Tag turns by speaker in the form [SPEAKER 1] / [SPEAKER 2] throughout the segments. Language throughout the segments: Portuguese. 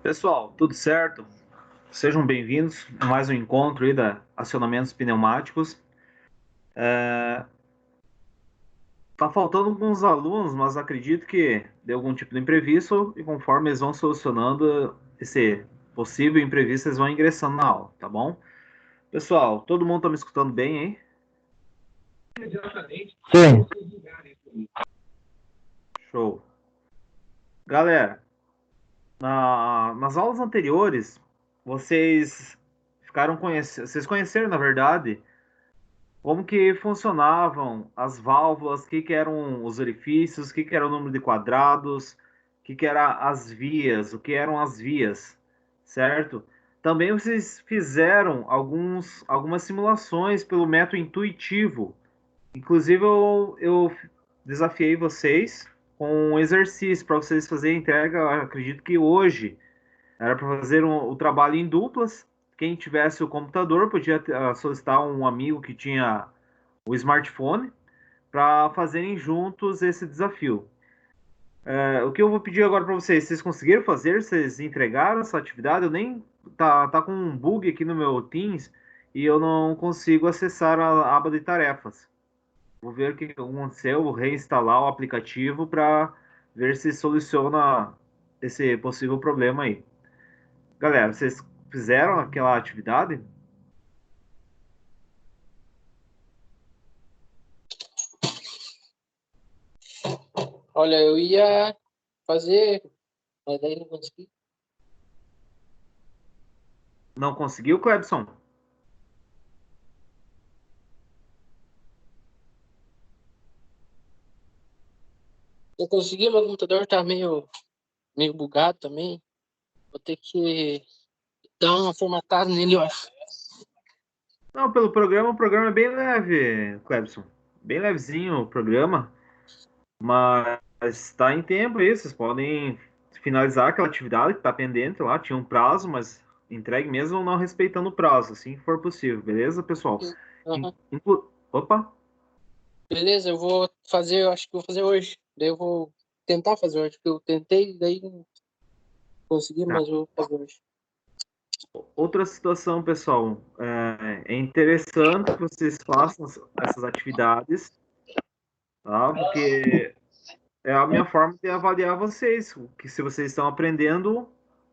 [SPEAKER 1] Pessoal, tudo certo? Sejam bem-vindos a mais um encontro aí da Acionamentos Pneumáticos. Tá faltando alguns alunos, mas acredito que deu algum tipo de imprevisto e conforme eles vão solucionando esse possível imprevisto, eles vão ingressando na aula, tá bom? Pessoal, todo mundo tá me escutando bem, hein?
[SPEAKER 2] Sim,
[SPEAKER 1] Show. Galera, nas aulas anteriores, vocês vocês conheceram, na verdade, como que funcionavam as válvulas, que eram os orifícios, que era o número de quadrados, que era as vias, o que eram as vias, certo? Também vocês fizeram algumas simulações pelo método intuitivo. Inclusive, eu desafiei vocês com um exercício para vocês fazerem entrega, eu acredito que hoje. Era para fazer o trabalho em duplas. Quem tivesse o computador podia solicitar um amigo que tinha o smartphone para fazerem juntos esse desafio. O que eu vou pedir agora para vocês, vocês conseguiram fazer? Vocês entregaram essa atividade? Eu nem tá com um bug aqui no meu Teams e eu não consigo acessar a aba de tarefas. Vou ver o que aconteceu, vou reinstalar o aplicativo para ver se soluciona esse possível problema aí. Galera, vocês fizeram aquela atividade?
[SPEAKER 2] olha, eu ia fazer, mas daí não consegui.
[SPEAKER 1] Não conseguiu, Clebson?
[SPEAKER 2] Não consegui, meu computador tá meio bugado também. Vou ter que dar uma formatada nele, eu acho.
[SPEAKER 1] Não, pelo programa, o programa é bem leve, Clebson. Bem levezinho o programa, mas está em tempo aí, vocês podem finalizar aquela atividade que está pendente lá, tinha um prazo, mas entregue mesmo não respeitando o prazo, assim que for possível, beleza, pessoal?
[SPEAKER 2] Aham.
[SPEAKER 1] Opa,
[SPEAKER 2] Beleza, eu vou fazer, eu acho que vou fazer hoje. Daí eu vou tentar fazer hoje, porque eu tentei, daí não consegui,
[SPEAKER 1] tá.
[SPEAKER 2] mas eu vou fazer hoje.
[SPEAKER 1] Outra situação, pessoal, é interessante que vocês façam essas atividades, tá? Porque é a minha forma de avaliar vocês, que se vocês estão aprendendo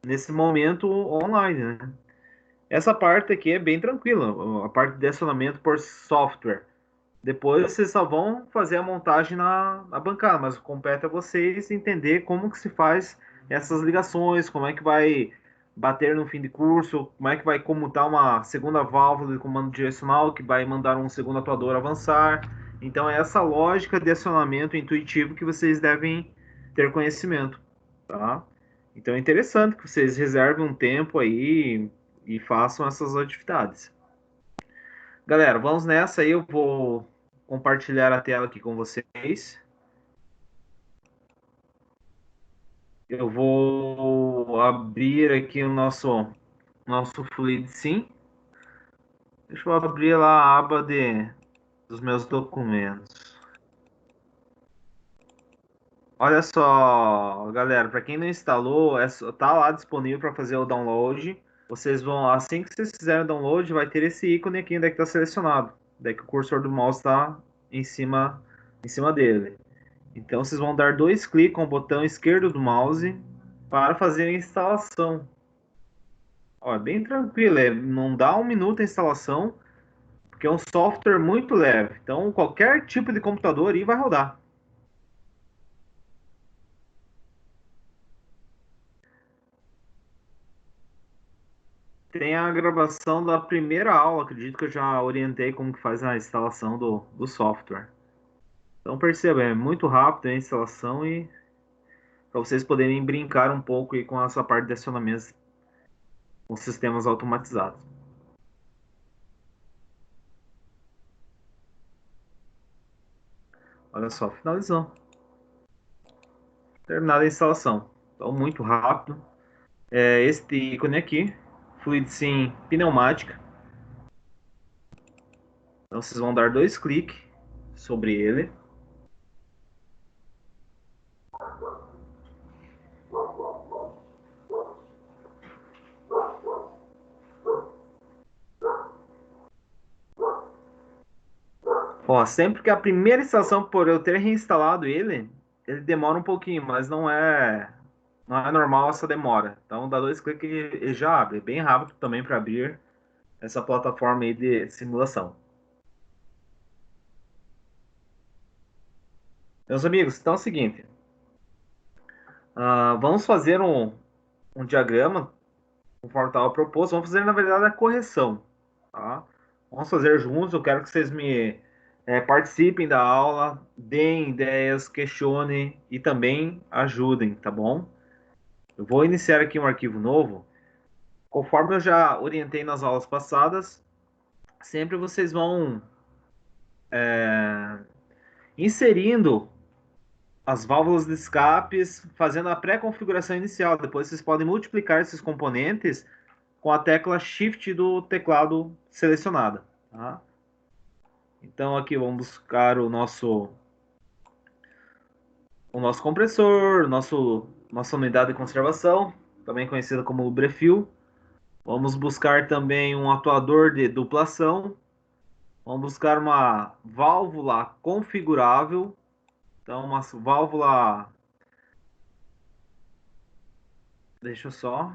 [SPEAKER 1] nesse momento online, né? Essa parte aqui é bem tranquila, a parte de acionamento por software. Depois vocês só vão fazer a montagem na bancada, mas compete a vocês entender como que se faz essas ligações, como é que vai bater no fim de curso, como é que vai comutar uma segunda válvula de comando direcional que vai mandar um segundo atuador avançar. Então é essa lógica de acionamento intuitivo que vocês devem ter conhecimento, tá? Então é interessante que vocês reservem um tempo aí e façam essas atividades. Galera, vamos nessa aí. Eu vou compartilhar a tela aqui com vocês. Eu vou abrir aqui o nosso Fluid Sim. Deixa eu abrir lá a aba dos meus documentos. Olha só, galera, para quem não instalou, tá lá disponível para fazer o download. Vocês vão, assim que vocês fizerem o download, vai ter esse ícone aqui onde é que está selecionado. Daí que o cursor do mouse está em cima dele. Então vocês vão dar dois cliques com o botão esquerdo do mouse para fazer a instalação. Ó, é bem tranquilo, não dá um minuto a instalação, porque é um software muito leve. Então qualquer tipo de computador aí vai rodar. Tem a gravação da primeira aula, acredito que eu já orientei como que faz a instalação do software. Então perceba, é muito rápido a instalação e para vocês poderem brincar um pouco aí com essa parte de acionamentos com sistemas automatizados. Olha só, finalizou. Terminada a instalação. Então, muito rápido. Este ícone aqui, Fluid Sim pneumática. Então, vocês vão dar dois cliques sobre ele. Ó, sempre que a primeira instalação, por eu ter reinstalado ele demora um pouquinho, mas não é normal essa demora. Então dá dois cliques e já abre. É bem rápido também para abrir essa plataforma aí de simulação. Meus amigos, então é o seguinte, vamos fazer um diagrama conforme estava proposto. Vamos fazer, na verdade, a correção. Tá? Vamos fazer juntos. Eu quero que vocês me participem da aula, deem ideias, questionem e também ajudem, tá bom? Eu vou iniciar aqui um arquivo novo. Conforme eu já orientei nas aulas passadas, sempre vocês vão inserindo as válvulas de escapes, fazendo a pré-configuração inicial. Depois vocês podem multiplicar esses componentes com a tecla Shift do teclado selecionada. Tá? Então aqui vamos buscar o nosso compressor, nossa unidade de conservação, também conhecida como lubrefil. Vamos buscar também um atuador de duplação. Vamos buscar uma válvula configurável. Então, uma válvula. Deixa eu só.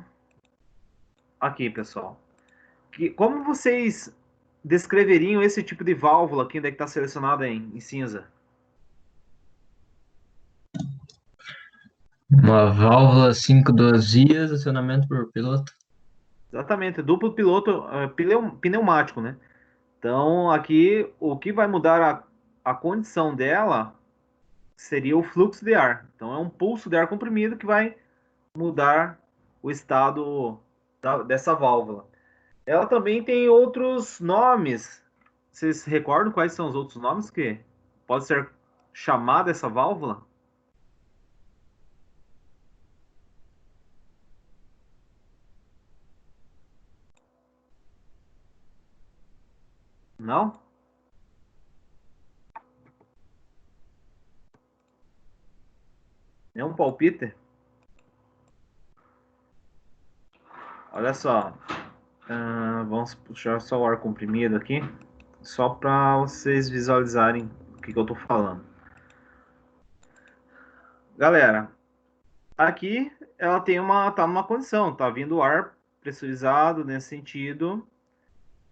[SPEAKER 1] Aqui, pessoal. Como vocês descreveriam esse tipo de válvula aqui, onde é que está selecionada em cinza?
[SPEAKER 3] Uma válvula 5 duas vias, acionamento por piloto.
[SPEAKER 1] Exatamente, duplo piloto, pneumático, né? Então, aqui, o que vai mudar a condição dela seria o fluxo de ar. Então, é um pulso de ar comprimido que vai mudar o estado dessa válvula. Ela também tem outros nomes. Vocês se recordam quais são os outros nomes que pode ser chamada essa válvula? Não? É um palpite? Olha só. Vamos puxar só o ar comprimido aqui, só para vocês visualizarem o que eu estou falando. Galera, aqui ela tá numa condição, tá vindo ar pressurizado nesse sentido.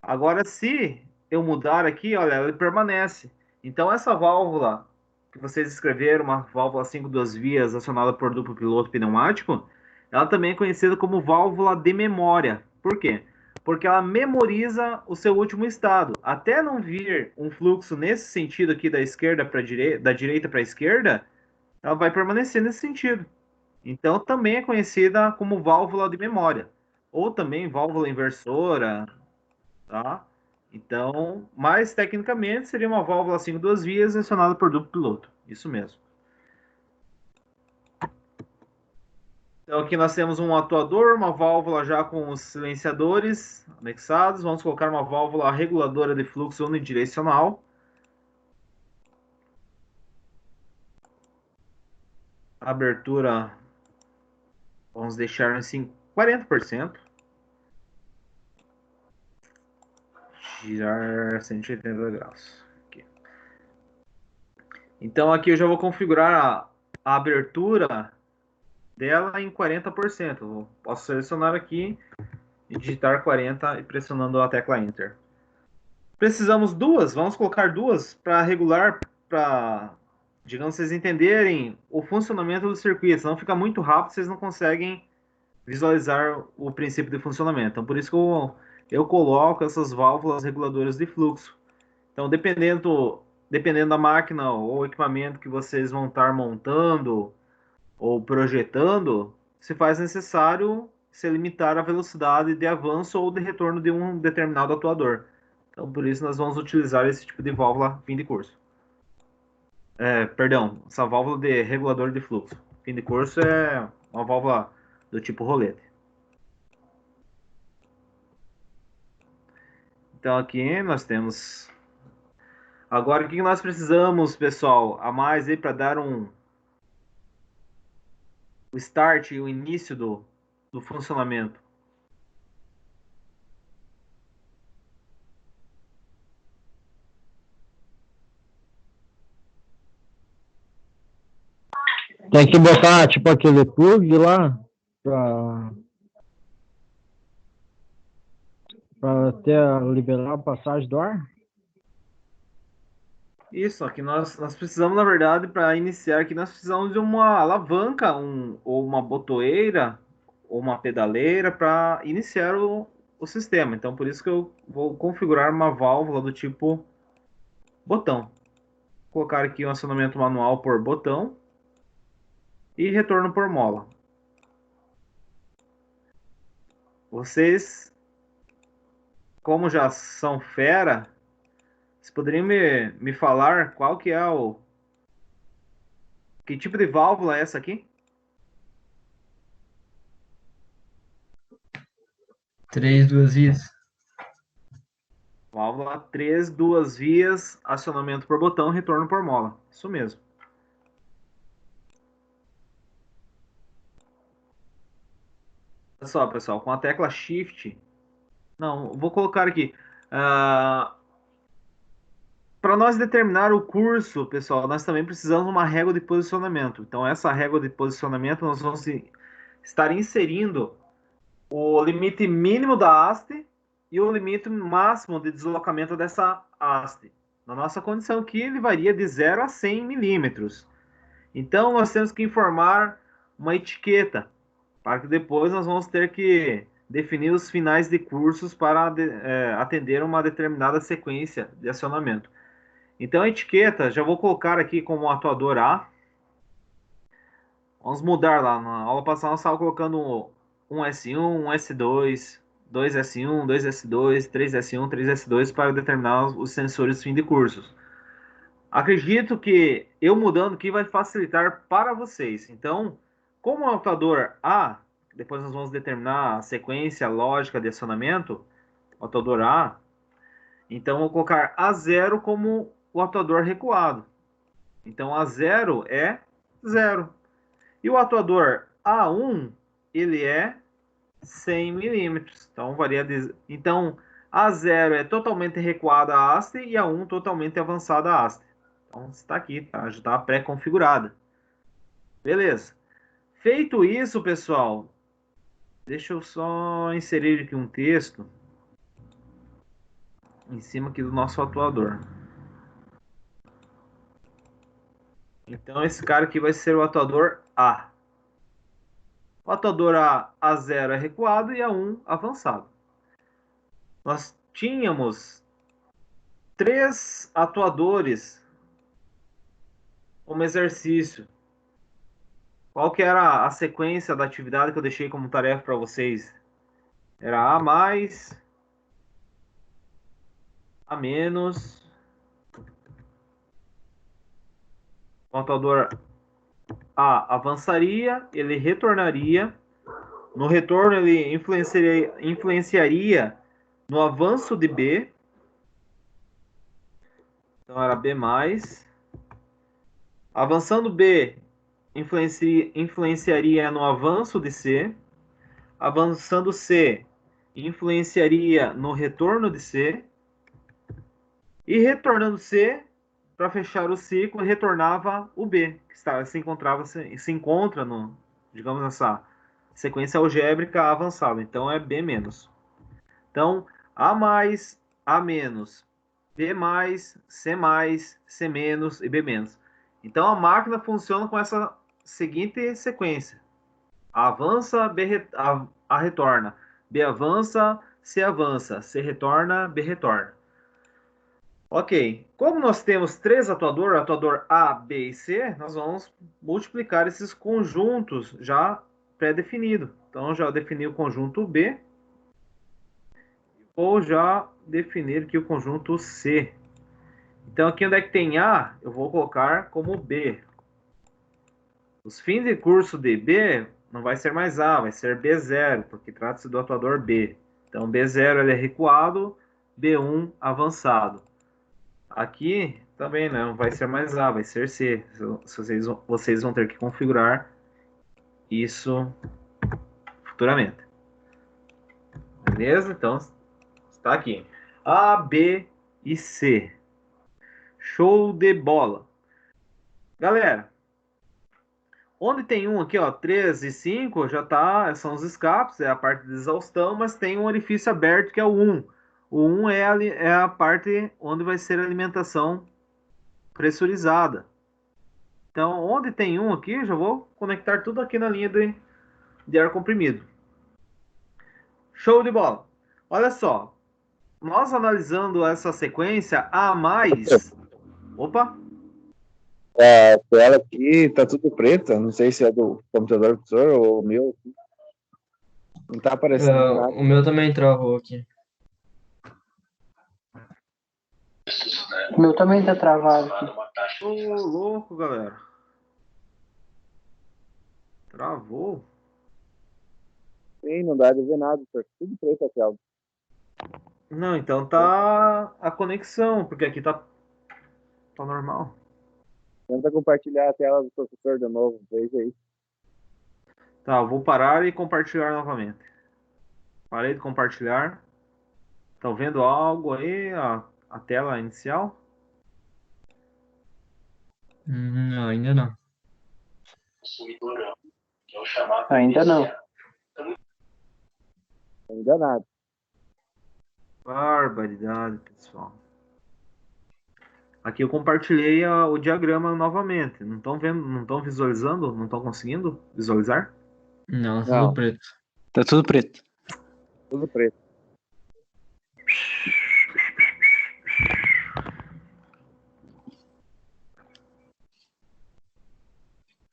[SPEAKER 1] Agora, se eu mudar aqui, olha, ela permanece. Então, essa válvula que vocês escreveram, uma válvula 5 duas vias acionada por duplo piloto pneumático, ela também é conhecida como válvula de memória. Por quê? Porque ela memoriza o seu último estado. Até não vir um fluxo nesse sentido aqui da esquerda para da direita para a esquerda, ela vai permanecer nesse sentido. Então, também é conhecida como válvula de memória. Ou também válvula inversora, tá? Então, mais tecnicamente, seria uma válvula 5 duas vias acionada por duplo piloto. Isso mesmo. Então, aqui nós temos um atuador, uma válvula já com os silenciadores anexados. Vamos colocar uma válvula reguladora de fluxo unidirecional. Abertura, vamos deixar em 40%. Girar 180 graus. Aqui. Então, aqui eu já vou configurar a abertura dela em 40%. Eu posso selecionar aqui e digitar 40 e pressionando a tecla Enter. Precisamos duas, vamos colocar duas para regular, para, digamos, vocês entenderem o funcionamento do circuito. Senão fica muito rápido, vocês não conseguem visualizar o princípio de funcionamento. Então, por isso que eu coloco essas válvulas reguladoras de fluxo. Então, dependendo da máquina ou equipamento que vocês vão estar montando ou projetando, se faz necessário se limitar a velocidade de avanço ou de retorno de um determinado atuador. Então, por isso, nós vamos utilizar esse tipo de válvula fim de curso. Perdão, essa válvula de regulador de fluxo. Fim de curso é uma válvula do tipo rolete. Então, aqui nós temos... Agora, o que nós precisamos, pessoal, a mais aí para dar o start, o início do funcionamento?
[SPEAKER 4] Tem que botar, tipo, aquele plug lá pra liberar a passagem do ar?
[SPEAKER 1] Isso, aqui nós precisamos, na verdade, para iniciar aqui, nós precisamos de uma alavanca, ou uma botoeira, ou uma pedaleira para iniciar o sistema. Então, por isso que eu vou configurar uma válvula do tipo botão. Vou colocar aqui um acionamento manual por botão e retorno por mola. Vocês, como já são fera, vocês poderiam me falar qual que é que tipo de válvula é essa aqui?
[SPEAKER 3] 3, 2 vias.
[SPEAKER 1] Válvula 3, duas vias, acionamento por botão, retorno por mola. Isso mesmo. Olha só, pessoal, com a tecla Shift. Não, vou colocar aqui. Para nós determinar o curso, pessoal, nós também precisamos de uma régua de posicionamento. Então, essa régua de posicionamento, nós vamos estar inserindo o limite mínimo da haste e o limite máximo de deslocamento dessa haste. Na nossa condição aqui, ele varia de 0 a 100 milímetros. Então, nós temos que informar uma etiqueta, para que depois nós vamos ter que definir os finais de cursos para atender uma determinada sequência de acionamento. Então, a etiqueta, já vou colocar aqui como atuador A. Vamos mudar lá. Na aula passada, nós estávamos colocando um S1, um S2, 2S1, 2S2, 3S1, 3S2 para determinar os sensores fim de cursos. Acredito que eu mudando aqui vai facilitar para vocês. Então, como atuador A, depois nós vamos determinar a sequência lógica de acionamento, atuador A, então vou colocar A0 como o atuador recuado. Então, A0 é 0. E o atuador A1, ele é 100 milímetros. Então, varia então, A0 é totalmente recuada a haste e A1 totalmente avançada a haste. Então, está aqui, tá? Já está pré-configurada. Beleza. Feito isso, pessoal, deixa eu só inserir aqui um texto em cima aqui do nosso atuador. Então, esse cara aqui vai ser o atuador A. O atuador A0 é recuado e A1 avançado. Nós tínhamos 3 atuadores como exercício. Qual que era a sequência da atividade que eu deixei como tarefa para vocês? Era A mais, A menos. O atuador A avançaria, ele retornaria. No retorno, ele influenciaria no avanço de B. Então, era B mais. Avançando B, influenciaria no avanço de C. Avançando C, influenciaria no retorno de C. E retornando C, para fechar o ciclo, retornava o B, que se encontra no, digamos, nessa sequência algébrica avançada. Então é B menos. Então, A mais, A menos, B mais, C menos e B menos. Então a máquina funciona com essa seguinte sequência: A avança, A retorna, B avança, C retorna, B retorna. Ok, como nós temos 3 atuadores, atuador A, B e C, nós vamos multiplicar esses conjuntos já pré-definido. Então, já defini o conjunto B, vou já definir aqui o conjunto C. Então, aqui onde é que tem A, eu vou colocar como B. Os fins de curso de B não vai ser mais A, vai ser B0, porque trata-se do atuador B. Então, B0 ele é recuado, B1 avançado. Aqui também não vai ser mais A, vai ser C. Vocês vão ter que configurar isso futuramente. Beleza? Então, está aqui. A, B e C. Show de bola. Galera, Onde tem um aqui, ó, 3 e 5, já tá, são os escapes, é a parte de exaustão, mas tem um orifício aberto que é o 1. O 1 é a parte onde vai ser a alimentação pressurizada. Então, onde tem um aqui, eu já vou conectar tudo aqui na linha de ar comprimido. Show de bola. Olha só, nós analisando essa sequência A mais... Opa!
[SPEAKER 5] A tela aqui tá tudo preta. Não sei se é do computador do professor ou o meu. Não tá aparecendo nada.
[SPEAKER 3] O meu também travou aqui.
[SPEAKER 2] O meu também tá travado aqui.
[SPEAKER 1] Ô, louco, galera. Travou.
[SPEAKER 5] Sim, não dá de ver nada. Tá tudo preto a tela.
[SPEAKER 1] Não, então tá a conexão, porque aqui tá normal.
[SPEAKER 5] Tenta compartilhar a tela do professor de novo. Veja aí.
[SPEAKER 1] Tá, eu vou parar e compartilhar novamente. Parei de compartilhar. Estão vendo algo aí? A tela inicial?
[SPEAKER 3] Ainda não.
[SPEAKER 2] Ainda não.
[SPEAKER 5] Ainda nada.
[SPEAKER 1] Barbaridade, pessoal. Aqui eu compartilhei o diagrama novamente. Não estão vendo, não estão visualizando? Não estão conseguindo visualizar?
[SPEAKER 3] Não,
[SPEAKER 5] Não.
[SPEAKER 3] tudo preto.
[SPEAKER 2] Tá tudo preto.
[SPEAKER 5] Tudo preto.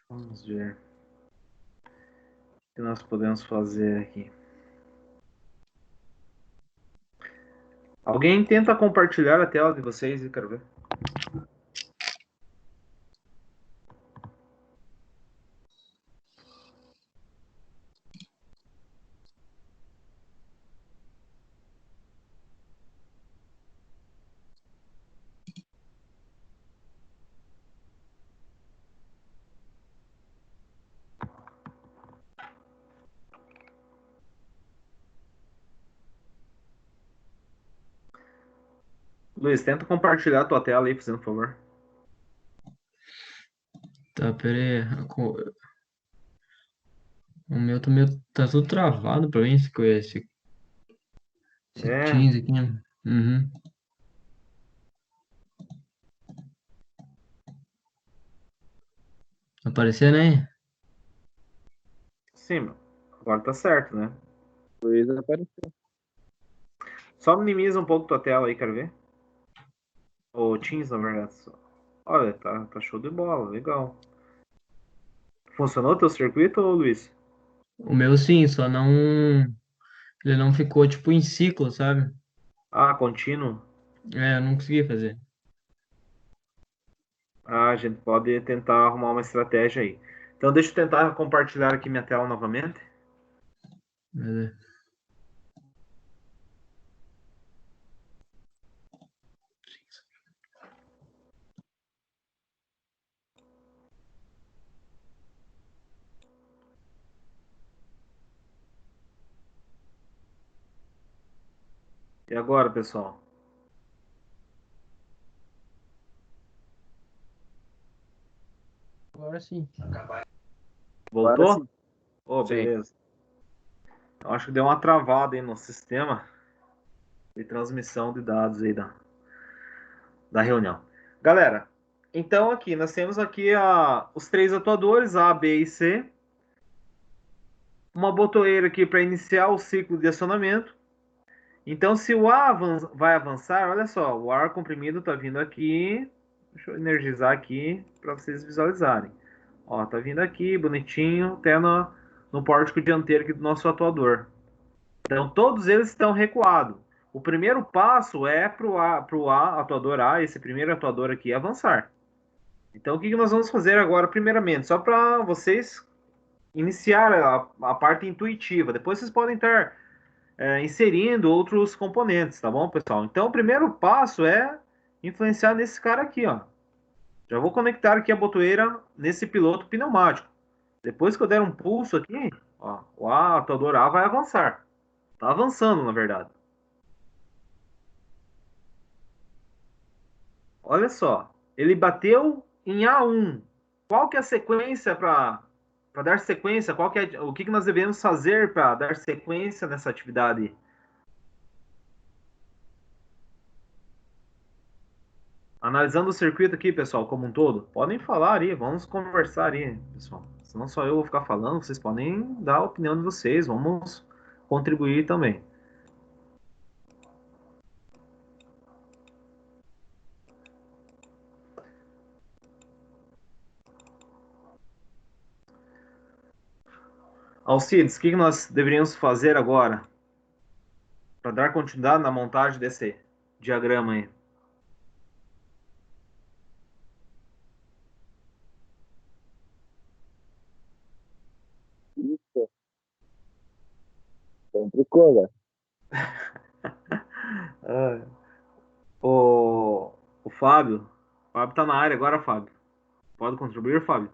[SPEAKER 1] Vamos ver. O que nós podemos fazer aqui? Alguém tenta compartilhar a tela de vocês e quero ver. Luiz, tenta compartilhar a tua tela aí, fazendo favor.
[SPEAKER 3] Tá, pera aí. O meu também tá tudo travado pra mim, esse
[SPEAKER 1] É,
[SPEAKER 3] Teams aqui. Uhum. Aparecendo aí?
[SPEAKER 1] sim, meu. Agora tá certo, né?
[SPEAKER 5] Luiz apareceu.
[SPEAKER 1] Só minimiza um pouco tua tela aí, quero ver. O Teams, na verdade. Olha, tá show de bola, legal. Funcionou teu circuito, Luiz?
[SPEAKER 3] O meu sim, só não. Ele não ficou tipo em ciclo, sabe?
[SPEAKER 1] Ah, contínuo.
[SPEAKER 3] Eu não consegui fazer.
[SPEAKER 1] Ah, a gente pode tentar arrumar uma estratégia aí. Então deixa eu tentar compartilhar aqui minha tela novamente.
[SPEAKER 3] Beleza.
[SPEAKER 1] E agora, pessoal?
[SPEAKER 3] Agora sim.
[SPEAKER 5] Agora
[SPEAKER 1] Voltou?
[SPEAKER 5] sim.
[SPEAKER 1] Oh,
[SPEAKER 5] Sim.
[SPEAKER 1] beleza. Eu acho que deu uma travada aí no sistema de transmissão de dados aí da reunião. Galera, então aqui nós temos aqui os três atuadores, A, B e C. Uma botoeira aqui para iniciar o ciclo de acionamento. Então, se o A vai avançar, olha só, o ar comprimido está vindo aqui. Deixa eu energizar aqui para vocês visualizarem. Ó, tá vindo aqui, bonitinho, até no pórtico dianteiro aqui do nosso atuador. Então, todos eles estão recuados. O primeiro passo é para o atuador A, esse primeiro atuador aqui, avançar. Então, o que nós vamos fazer agora, primeiramente? Só para vocês iniciar a parte intuitiva. Depois vocês podem estar inserindo outros componentes, tá bom, pessoal? Então, o primeiro passo é influenciar nesse cara aqui, ó. Já vou conectar aqui a botoeira nesse piloto pneumático. Depois que eu der um pulso aqui, ó, o atuador A vai avançar. Tá avançando, na verdade. Olha só, ele bateu em A1. Qual que é a sequência para para dar sequência, o que nós devemos fazer para dar sequência nessa atividade? Analisando o circuito aqui, pessoal, como um todo, podem falar aí, vamos conversar aí, pessoal. Senão só eu vou ficar falando, vocês podem dar a opinião de vocês, vamos contribuir também. Alcides, o que nós deveríamos fazer agora para dar continuidade na montagem desse diagrama aí?
[SPEAKER 5] Isso. Complicou, né?
[SPEAKER 1] O Fábio. O Fábio tá na área agora, Fábio. Pode contribuir, Fábio?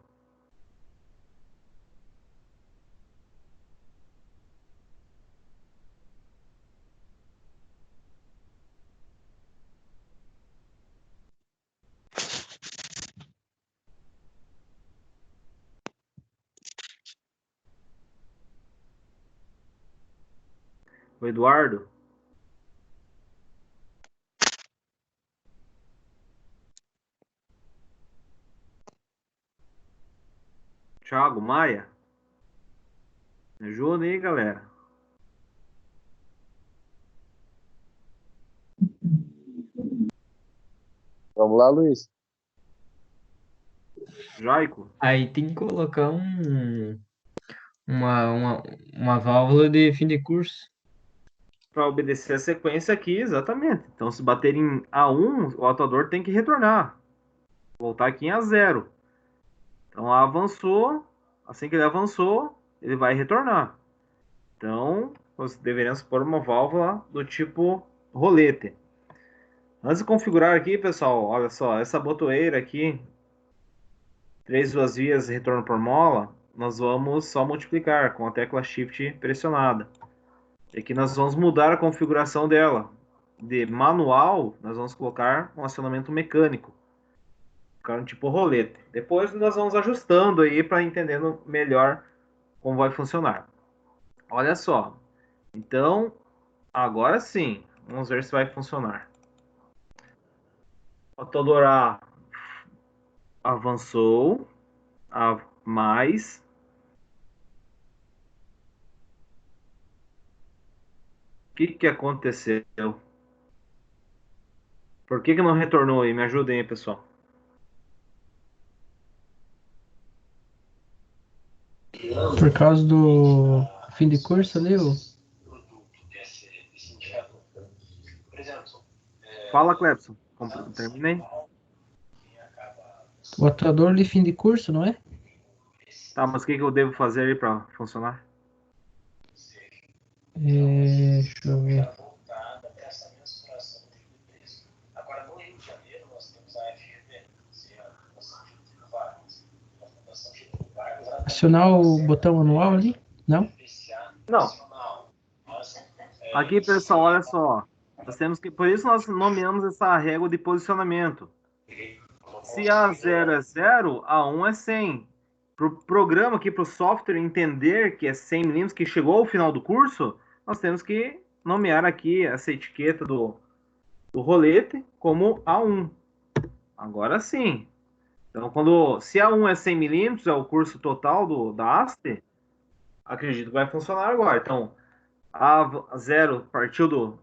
[SPEAKER 1] O Eduardo? Thiago Maia? Me ajuda aí, galera.
[SPEAKER 5] Vamos lá, Luiz.
[SPEAKER 1] Jaico?
[SPEAKER 3] Aí tem que colocar uma válvula de fim de curso.
[SPEAKER 1] Para obedecer a sequência aqui, exatamente. Então, se bater em A1, o atuador tem que retornar. Voltar aqui em A0. Então, avançou. Assim que ele avançou, ele vai retornar. Então, nós deveremos pôr uma válvula do tipo rolete. Antes de configurar aqui, pessoal, olha só, essa botoeira aqui, 2 vias, retorno por mola, nós vamos só multiplicar com a tecla Shift pressionada. E aqui nós vamos mudar a configuração dela. De manual, nós vamos colocar um acionamento mecânico, ficar um tipo rolete. Depois nós vamos ajustando aí para entendendo melhor como vai funcionar. Olha só. Então, agora sim, vamos ver se vai funcionar. O atuador A avançou a mais. O que aconteceu? Por que não retornou aí? Me ajudem aí, pessoal.
[SPEAKER 3] Por causa do fim de curso ali,
[SPEAKER 1] Fala, Clepson. Terminei?
[SPEAKER 3] o atuador de fim de curso, não é?
[SPEAKER 1] Tá, mas o que eu devo fazer aí para funcionar?
[SPEAKER 3] Deixa eu ver. Acionar o botão manual ali? Não?
[SPEAKER 1] Não. Aqui, pessoal, olha só. Nós temos que, por isso nós nomeamos essa régua de posicionamento. Se A0 é 0, A1 é 100. Para o programa aqui, para o software entender que é 100 milímetros, que chegou ao final do curso, nós temos que nomear aqui essa etiqueta do rolete como A1. Agora sim. Então, se A1 é 100 milímetros, é o curso total da haste, acredito que vai funcionar agora. Então, A0 partiu do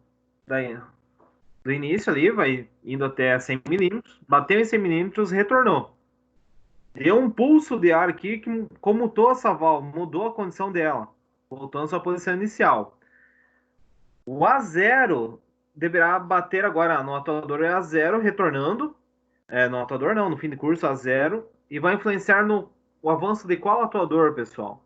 [SPEAKER 1] início ali, vai indo até 100 milímetros, bateu em 100 milímetros, retornou. Deu um pulso de ar aqui que comutou essa válvula, mudou a condição dela, voltando à sua posição inicial. O A0 deverá bater agora no atuador A0, retornando. No atuador não, no fim de curso A0, e vai influenciar no o avanço de qual atuador, pessoal?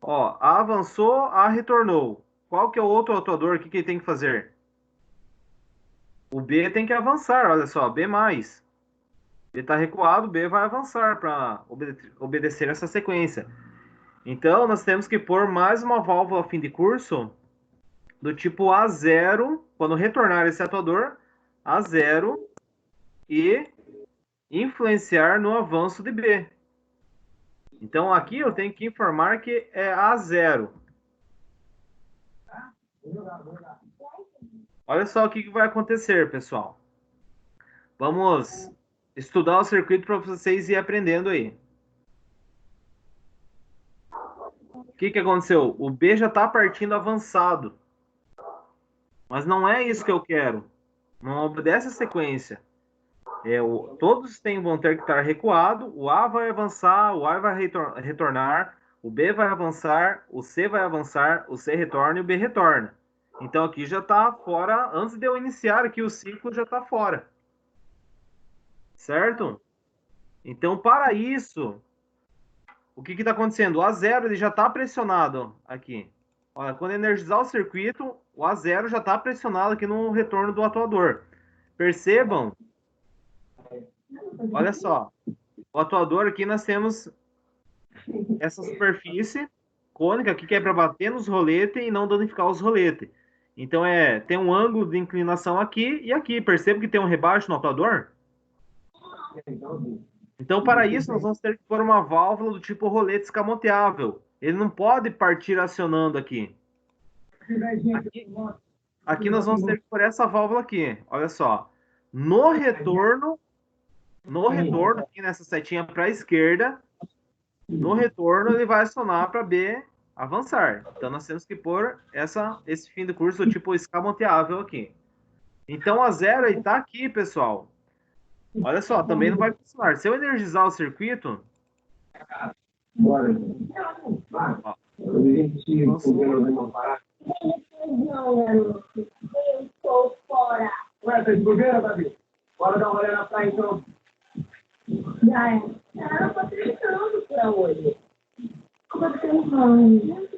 [SPEAKER 1] Ó, A avançou, A retornou. Qual que é o outro atuador aqui que ele tem que fazer? O B tem que avançar, olha só, B+. Ele está recuado, B vai avançar para obedecer essa sequência. Então, nós temos que pôr mais uma válvula fim de curso do tipo A0, quando retornar esse atuador, A0, e influenciar no avanço de B. Então, aqui eu tenho que informar que é A0. Olha só o que vai acontecer, pessoal. Vamos estudar o circuito para vocês irem aprendendo aí. O que aconteceu? O B já está partindo avançado. Mas não é isso que eu quero. Não obedece a sequência. Todos vão ter que estar recuado. O A vai avançar, o A vai retornar, o B vai avançar, o C vai avançar, o C retorna e o B retorna. Então aqui já está fora. Antes de eu iniciar aqui o ciclo, já está fora. Certo? Então, para isso, o que está acontecendo? O A0 ele já está pressionado aqui. Olha, quando energizar o circuito, o A0 já está pressionado aqui no retorno do atuador. Percebam? Olha só. O atuador aqui nós temos essa superfície cônica aqui que é para bater nos roletes e não danificar os roletes. Então, tem um ângulo de inclinação aqui e aqui. Perceba que tem um rebaixo no atuador? Então, para isso, nós vamos ter que pôr uma válvula do tipo rolete escamoteável. Ele não pode partir acionando aqui. Aqui nós vamos ter que pôr essa válvula aqui. Olha só. No retorno, aqui nessa setinha para a esquerda, no retorno ele vai acionar para B avançar. Então, nós temos que pôr esse fim do curso do tipo escamoteável aqui. Então, a zero está aqui, pessoal. Olha só, também não vai funcionar. Se eu energizar o circuito... Ó,
[SPEAKER 6] Eu estou fora. Ué, tá de bobeira, Davi? Bora dar uma olhada na praia, então. Já é. Eu tô tentando pra hoje. Como é que você vai?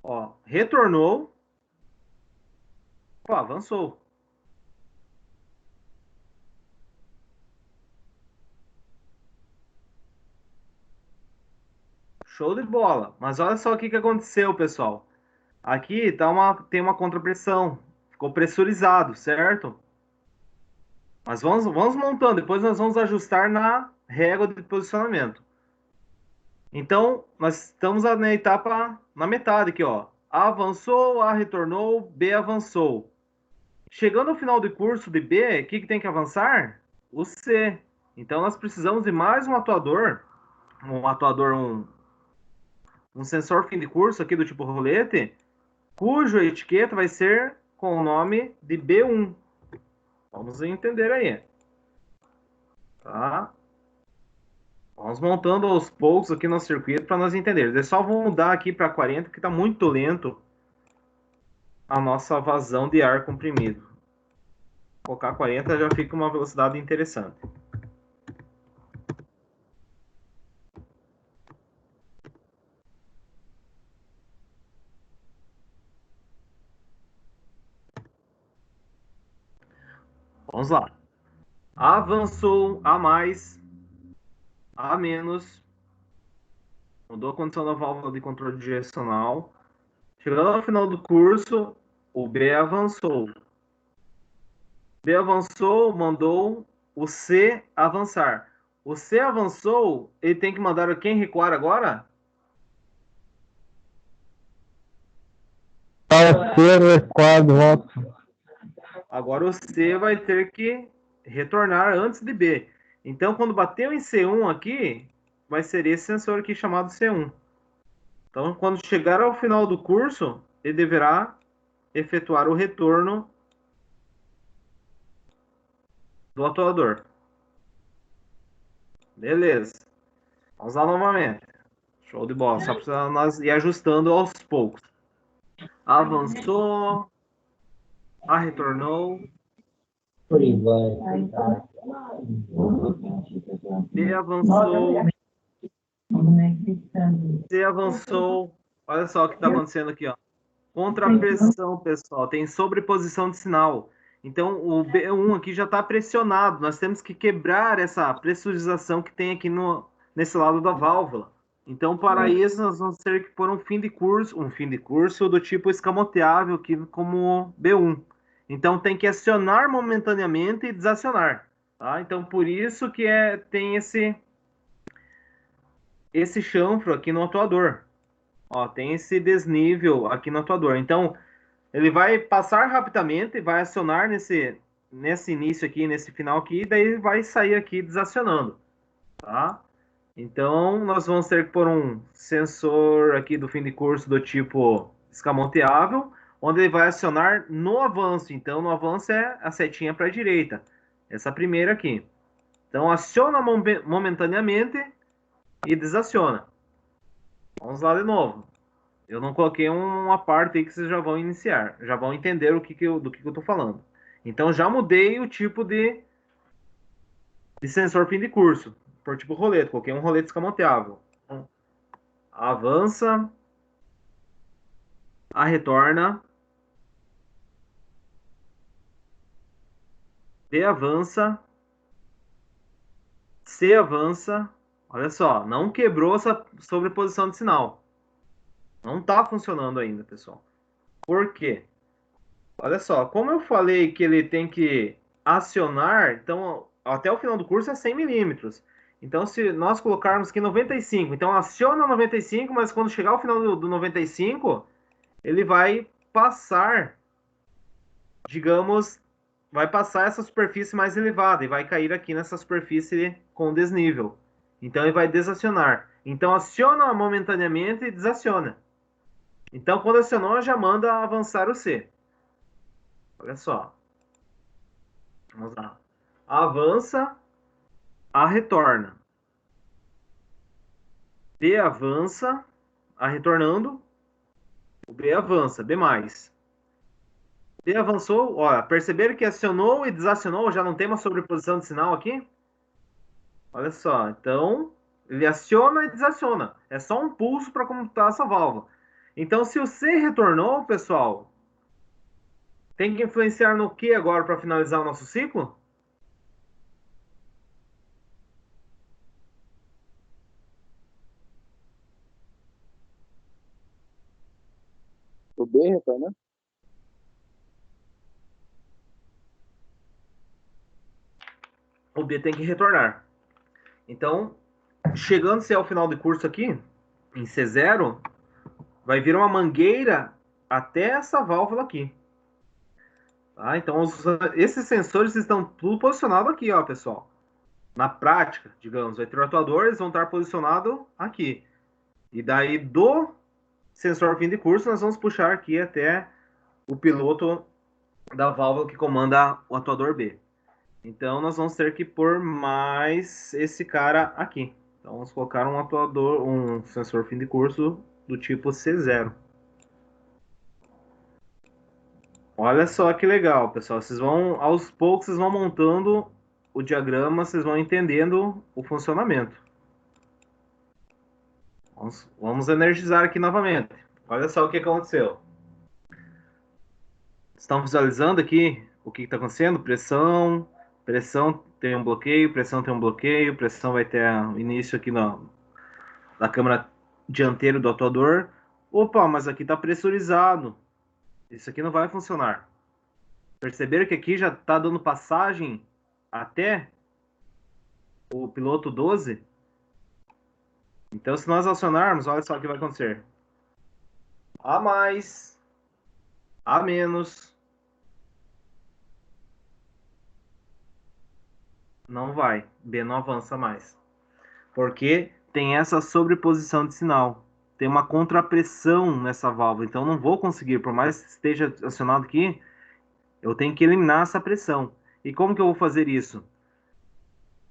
[SPEAKER 1] Ó, retornou. Pô, avançou. Show de bola. Mas olha só o que aconteceu, pessoal. Aqui tem uma contrapressão. Ficou pressurizado, certo? Mas vamos montando. Depois nós vamos ajustar na régua de posicionamento. Então, nós estamos na etapa, na metade aqui, ó. A avançou, A retornou, B avançou. Chegando ao final do curso de B, o que tem que avançar? O C. Então, nós precisamos de mais um atuador, um sensor fim de curso aqui do tipo rolete, cuja etiqueta vai ser com o nome de B1. Vamos entender aí. Tá? Vamos montando aos poucos aqui no circuito para nós entendermos. É só vou mudar aqui para 40, que está muito lento a nossa vazão de ar comprimido. Vou colocar 40 já fica uma velocidade interessante. Vamos lá. Avançou, A mais, A menos. Mudou a condição da válvula de controle direcional. Chegando ao final do curso, o B avançou. B avançou, mandou o C avançar. O C avançou, ele tem que mandar quem recuar agora?
[SPEAKER 4] Terceiro quadro, volta.
[SPEAKER 1] Agora o C vai ter que retornar antes de B. Então, quando bateu em C1 aqui, vai ser esse sensor aqui chamado C1. Então, quando chegar ao final do curso, ele deverá efetuar o retorno do atuador. Beleza. Vamos lá novamente. Show de bola. Só precisa nós ir ajustando aos poucos. Avançou. A retornou. B avançou. C avançou. Olha só o que está acontecendo aqui, ó. Contrapressão, pessoal. Tem sobreposição de sinal. Então, o B1 aqui já está pressionado. Nós temos que quebrar essa pressurização que tem aqui nesse lado da válvula. Então, para isso, nós vamos ter que pôr um fim de curso do tipo escamoteável aqui como B1. Então, tem que acionar momentaneamente e desacionar. Tá? Então, por isso que tem esse chanfro aqui no atuador. Ó, tem esse desnível aqui no atuador. Então, ele vai passar rapidamente, vai acionar nesse início aqui, nesse final aqui, e daí vai sair aqui desacionando, tá? Então, nós vamos ter que pôr um sensor aqui do fim de curso do tipo escamoteável, onde ele vai acionar no avanço. Então, no avanço é a setinha para a direita, essa primeira aqui. Então, aciona momentaneamente e desaciona. Vamos lá de novo. Eu não coloquei uma parte aí que vocês já vão iniciar, já vão entender do que eu estou falando. Então, já mudei o tipo de sensor fim de curso, por tipo rolete. Coloquei um rolete escamoteável. Avança, a retorna, B avança, C avança. Olha só, não quebrou essa sobreposição de sinal. Não está funcionando ainda, pessoal. Por quê? Olha só, como eu falei que ele tem que acionar, então até o final do curso é 100 milímetros. Então, se nós colocarmos aqui 95, então aciona 95, mas quando chegar ao final do 95, ele vai passar, digamos, vai passar essa superfície mais elevada e vai cair aqui nessa superfície com desnível. Então, ele vai desacionar. Então, aciona momentaneamente e desaciona. Então, quando acionou, já manda avançar o C. Olha só. Vamos lá. Avança, A retorna. B avança, A retornando. O B avança, B mais. B avançou, olha, perceberam que acionou e desacionou, já não tem uma sobreposição de sinal aqui? Olha só, então ele aciona e desaciona. É só um pulso para computar essa válvula. Então, se o C retornou, pessoal, tem que influenciar no que agora para finalizar o nosso ciclo?
[SPEAKER 5] O B retornando?
[SPEAKER 1] O B tem que retornar. Então, chegando-se ao final do curso aqui, em C0, vai vir uma mangueira até essa válvula aqui. Tá? Então, esses sensores estão tudo posicionados aqui, ó, pessoal. Na prática, digamos, vai ter o atuador, eles vão estar posicionados aqui. E daí, do sensor fim de curso, nós vamos puxar aqui até o piloto da válvula que comanda o atuador B. Então, nós vamos ter que pôr mais esse cara aqui. Então, vamos colocar um atuador, um sensor fim de curso do tipo C0. Olha só que legal, pessoal. Vocês vão, aos poucos, vocês vão montando o diagrama, vocês vão entendendo o funcionamento. Vamos energizar aqui novamente. Olha só o que aconteceu. Estão visualizando aqui o que está acontecendo? Pressão tem um bloqueio, pressão tem um bloqueio, pressão vai ter início aqui na câmara dianteira do atuador. Opa, mas aqui está pressurizado. Isso aqui não vai funcionar. Perceberam que aqui já está dando passagem até o piloto 12? Então, se nós acionarmos, olha só o que vai acontecer. A mais, A menos, não vai. B não avança mais. Porque tem essa sobreposição de sinal. Tem uma contrapressão nessa válvula. Então, não vou conseguir, por mais que esteja acionado aqui, eu tenho que eliminar essa pressão. E como que eu vou fazer isso?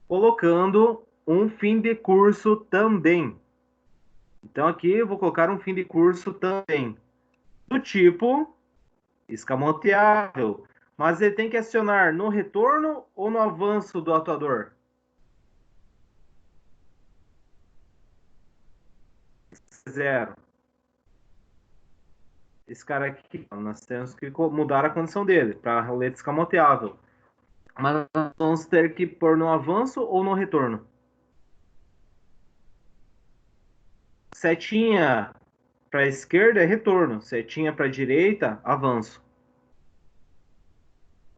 [SPEAKER 1] Colocando um fim de curso também. Então, aqui eu vou colocar um fim de curso também. Do tipo escamoteável. Mas ele tem que acionar no retorno ou no avanço do atuador? Zero. esse cara aqui, nós temos que mudar a condição dele para roleta escamoteável. Mas nós vamos ter que pôr no avanço ou no retorno. Setinha para a esquerda é retorno, setinha para a direita, avanço.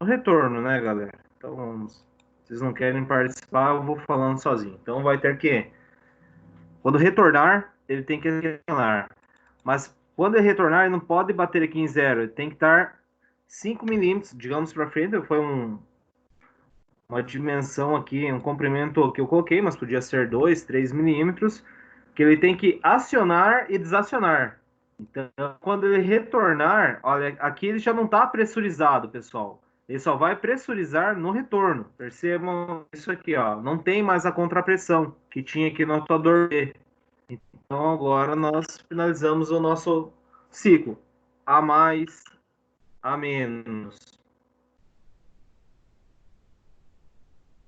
[SPEAKER 1] O retorno, né, galera? Então vamos. Vocês não querem participar, eu vou falando sozinho. Então vai ter que, quando retornar, ele tem que retornar. Mas quando ele retornar, ele não pode bater aqui em zero. Ele tem que estar 5 milímetros, digamos, para frente. Foi uma dimensão aqui, um comprimento que eu coloquei, mas podia ser 2, 3 milímetros, que ele tem que acionar e desacionar. Então, quando ele retornar, olha, aqui ele já não está pressurizado, pessoal. Ele só vai pressurizar no retorno. Percebam isso aqui, ó. Não tem mais a contrapressão que tinha aqui no atuador B. Então, agora nós finalizamos o nosso ciclo. A mais, A menos,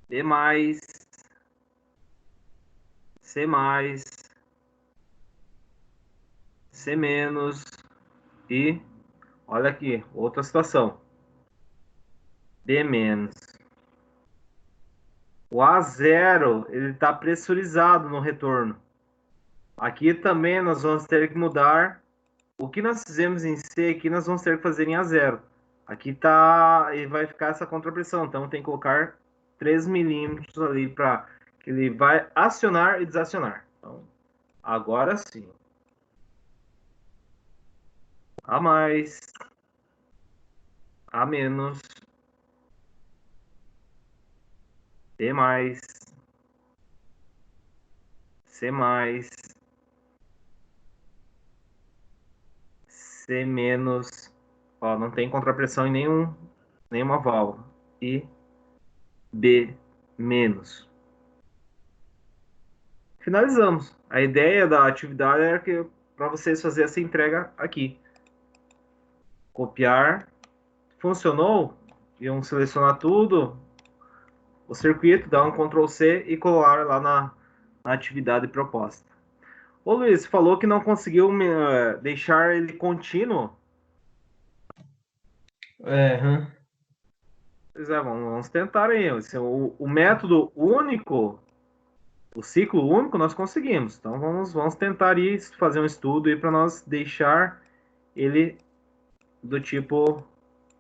[SPEAKER 1] B mais, C mais, C menos e, olha aqui, outra situação. B menos. O A0, ele está pressurizado no retorno. Aqui também nós vamos ter que mudar. O que nós fizemos em C aqui, nós vamos ter que fazer em A0. Aqui tá, e vai ficar essa contrapressão, então tem que colocar 3 milímetros ali para que ele vai acionar e desacionar. Então, agora sim. A mais, A menos, B mais, C mais, C menos, ó, não tem contrapressão em nenhuma válvula. E B menos. Finalizamos. A ideia da atividade era que para vocês fazer essa entrega aqui. Copiar. Funcionou? Iam selecionar tudo, o circuito, dar um Ctrl C e colar lá na atividade proposta. Ô Luiz, falou que não conseguiu deixar ele contínuo.
[SPEAKER 3] Hã?
[SPEAKER 1] Pois é, vamos tentar aí. O método único, o ciclo único, nós conseguimos. Então vamos tentar aí fazer um estudo aí para nós deixar ele do tipo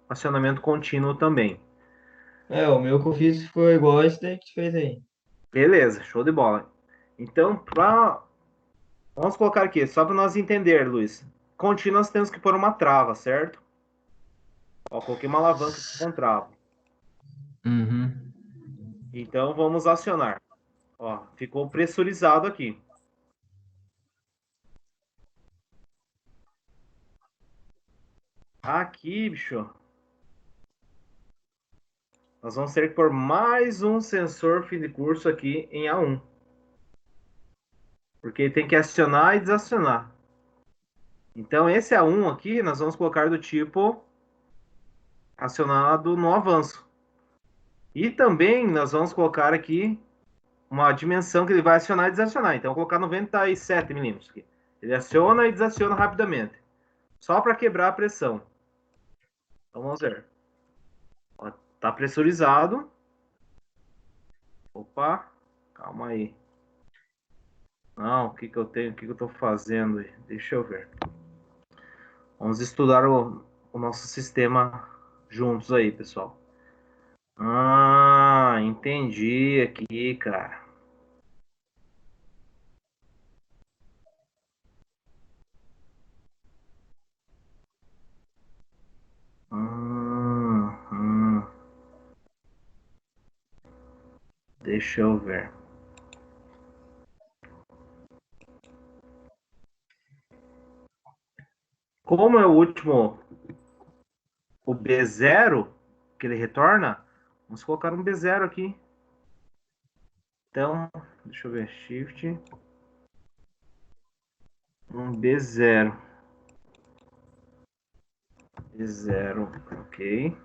[SPEAKER 1] acionamento contínuo também.
[SPEAKER 3] O meu que eu fiz foi igual esse daí que tu fez aí.
[SPEAKER 1] Beleza, show de bola. Então, vamos colocar aqui, só para nós entender, Luiz. Contínuo nós temos que pôr uma trava, certo? Ó, coloquei uma alavanca com trava.
[SPEAKER 3] Uhum.
[SPEAKER 1] Então, vamos acionar. Ó, ficou pressurizado aqui. Aqui, bicho, nós vamos ter que pôr mais um sensor fim de curso aqui em A1. Porque ele tem que acionar e desacionar. Então, esse A1 aqui, nós vamos colocar do tipo acionado no avanço. E também nós vamos colocar aqui uma dimensão que ele vai acionar e desacionar. Então, eu vou colocar 97 milímetros aqui. Ele aciona e desaciona rapidamente. Só para quebrar a pressão. Então, vamos ver. Está pressurizado. Opa, calma aí. Não, o que que eu tenho? O que que eu estou fazendo aí? Deixa eu ver. Vamos estudar o nosso sistema juntos aí, pessoal. Ah, entendi aqui, cara. Hum. Deixa eu ver. Como é o último, o B0 que ele retorna, vamos colocar um B0 aqui. Então, deixa eu ver, Shift, um B0. B0, ok.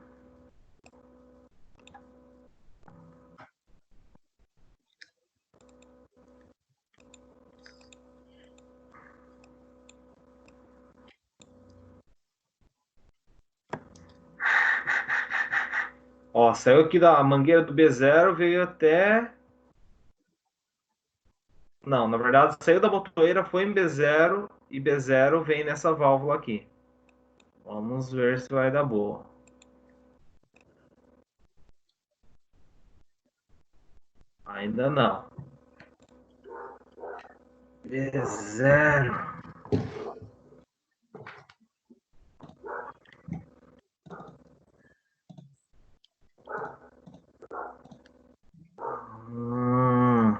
[SPEAKER 1] Ó, saiu aqui da mangueira do B0, veio até. Não, na verdade, saiu da botoeira, foi em B0 e B0 vem nessa válvula aqui. Vamos ver se vai dar boa. Ainda não. B0. Hum.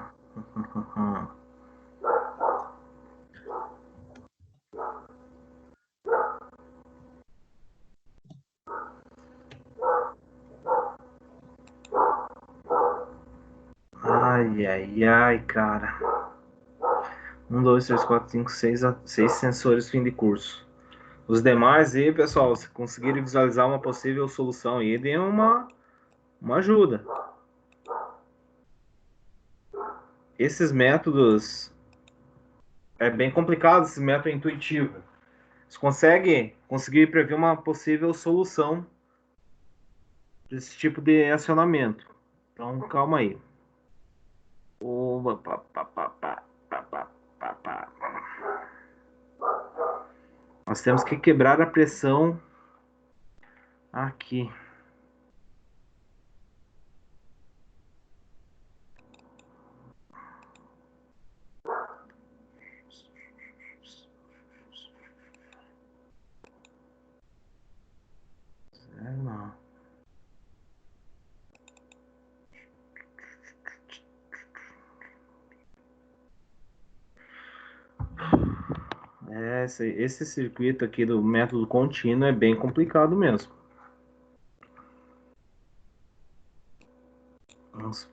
[SPEAKER 1] Ai, ai, ai, cara. 1, 2, 3, 4, 5, 6 sensores fim de curso. Os demais aí, pessoal, se conseguirem visualizar uma possível solução aí, dê uma ajuda. Esses métodos é bem complicado, esse método intuitivo. Você conseguir prever uma possível solução desse tipo de acionamento. Então, calma aí. Oba, pá, pá, pá, pá, pá, pá, pá, pá. Nós temos que quebrar a pressão aqui. Não. Esse circuito aqui do método contínuo é bem complicado mesmo. Vamos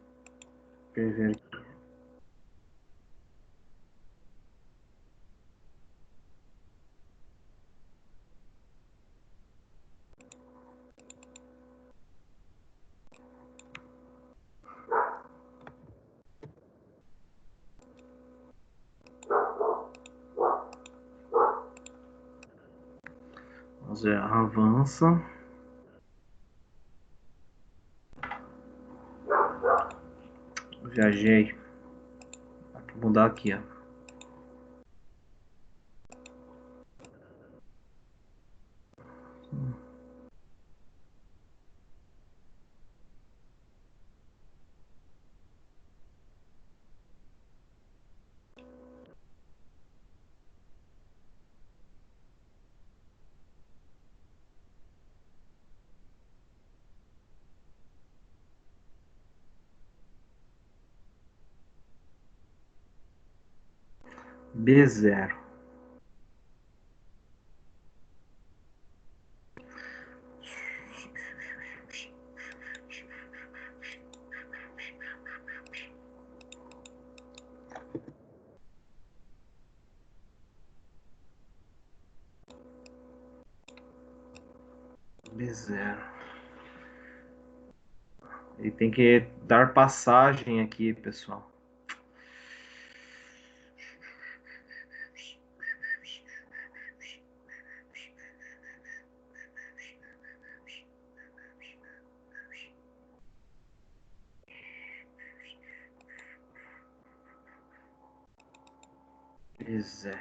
[SPEAKER 1] ver aqui. Vamos ver, avança. Viajei. Vou mudar aqui, ó. B0. B0. Ele tem que dar passagem aqui, pessoal. B0.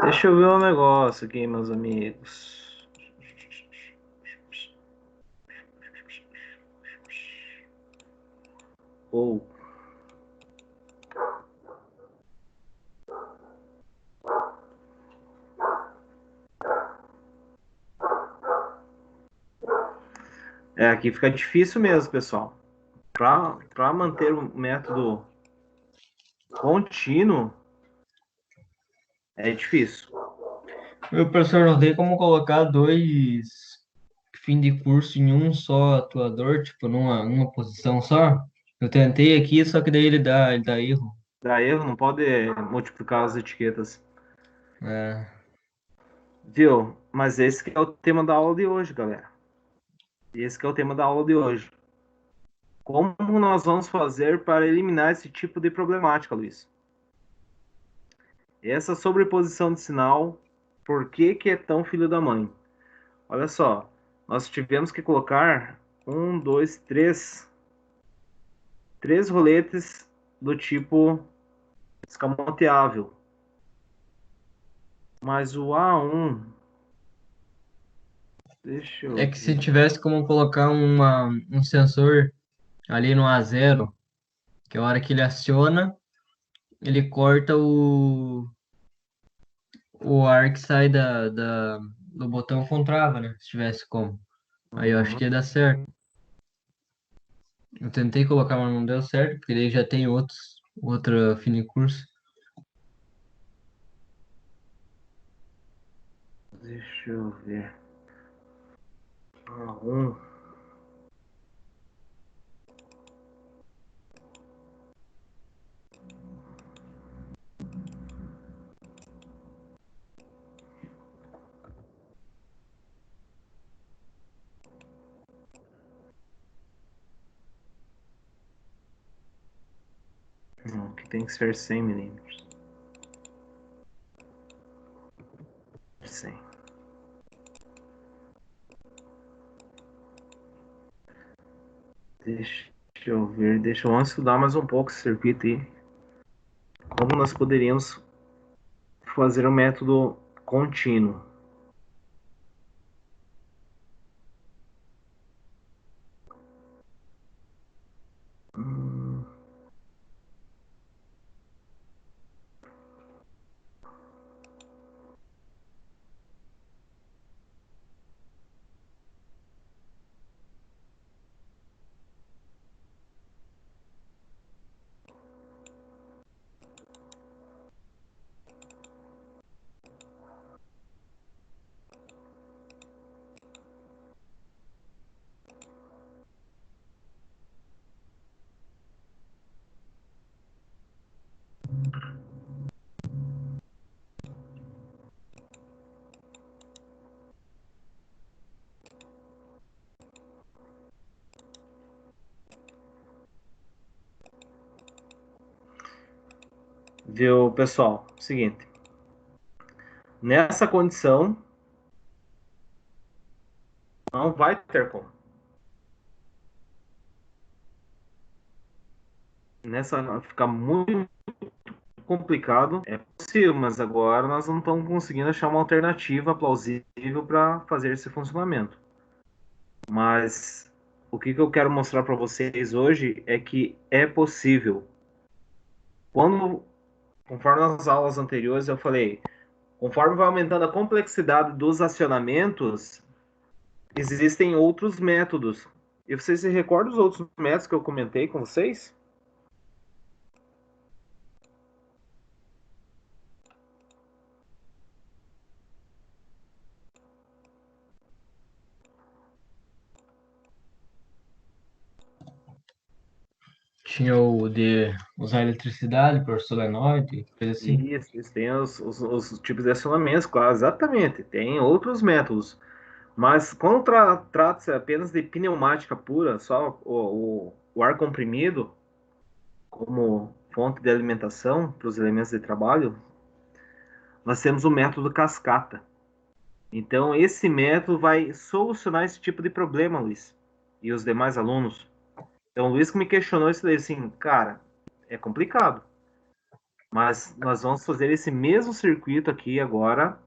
[SPEAKER 1] Deixa eu ver um negócio aqui, meus amigos. Ou aqui fica difícil mesmo, pessoal. Para manter o método contínuo é difícil.
[SPEAKER 3] Meu professor, não tem como colocar dois fim de curso em um só atuador, tipo, numa posição só? Eu tentei aqui, só que daí ele dá erro.
[SPEAKER 1] Dá erro, não pode multiplicar as etiquetas.
[SPEAKER 3] É,
[SPEAKER 1] Viu? Mas esse que é o tema da aula de hoje, galera. Esse que é o tema da aula de hoje. Como nós vamos fazer para eliminar esse tipo de problemática, Luiz? Essa sobreposição de sinal, por que que é tão filho da mãe? Olha só, nós tivemos que colocar três roletes do tipo escamoteável. Mas o A1, deixa
[SPEAKER 3] é
[SPEAKER 1] eu
[SPEAKER 3] que se
[SPEAKER 1] ver.
[SPEAKER 3] tivesse como colocar um sensor ali no A0, que a hora que ele aciona, ele corta o ar que sai do botão com trava, né? Se tivesse como. Aí eu acho
[SPEAKER 1] Uhum.
[SPEAKER 3] que ia dar certo. Eu tentei colocar, mas não deu certo, porque daí já tem outra finicurso.
[SPEAKER 1] Deixa eu ver. A1. Não, que tem que ser 100 milímetros. 100. Deixa eu ver. Vamos estudar mais um pouco esse circuito aí. Como nós poderíamos fazer um método contínuo. Hum, Viu, pessoal? Seguinte. Nessa condição, não vai ter como. Nessa fica muito complicado. É possível, mas agora nós não estamos conseguindo achar uma alternativa plausível para fazer esse funcionamento. Mas o que eu quero mostrar para vocês hoje é que é possível. Conforme nas aulas anteriores eu falei, conforme vai aumentando a complexidade dos acionamentos, existem outros métodos. E vocês se recordam dos outros métodos que eu comentei com vocês?
[SPEAKER 3] Tinha o de usar eletricidade por solenoide, coisa assim.
[SPEAKER 1] E existem os tipos de acionamentos, claro, exatamente. Tem outros métodos. Mas quando trata-se apenas de pneumática pura, só o ar comprimido como fonte de alimentação para os elementos de trabalho, nós temos o método cascata. Então, esse método vai solucionar esse tipo de problema, Luiz, e os demais alunos. Então, o Luiz que me questionou isso daí, assim, cara, é complicado. Mas nós vamos fazer esse mesmo circuito aqui agora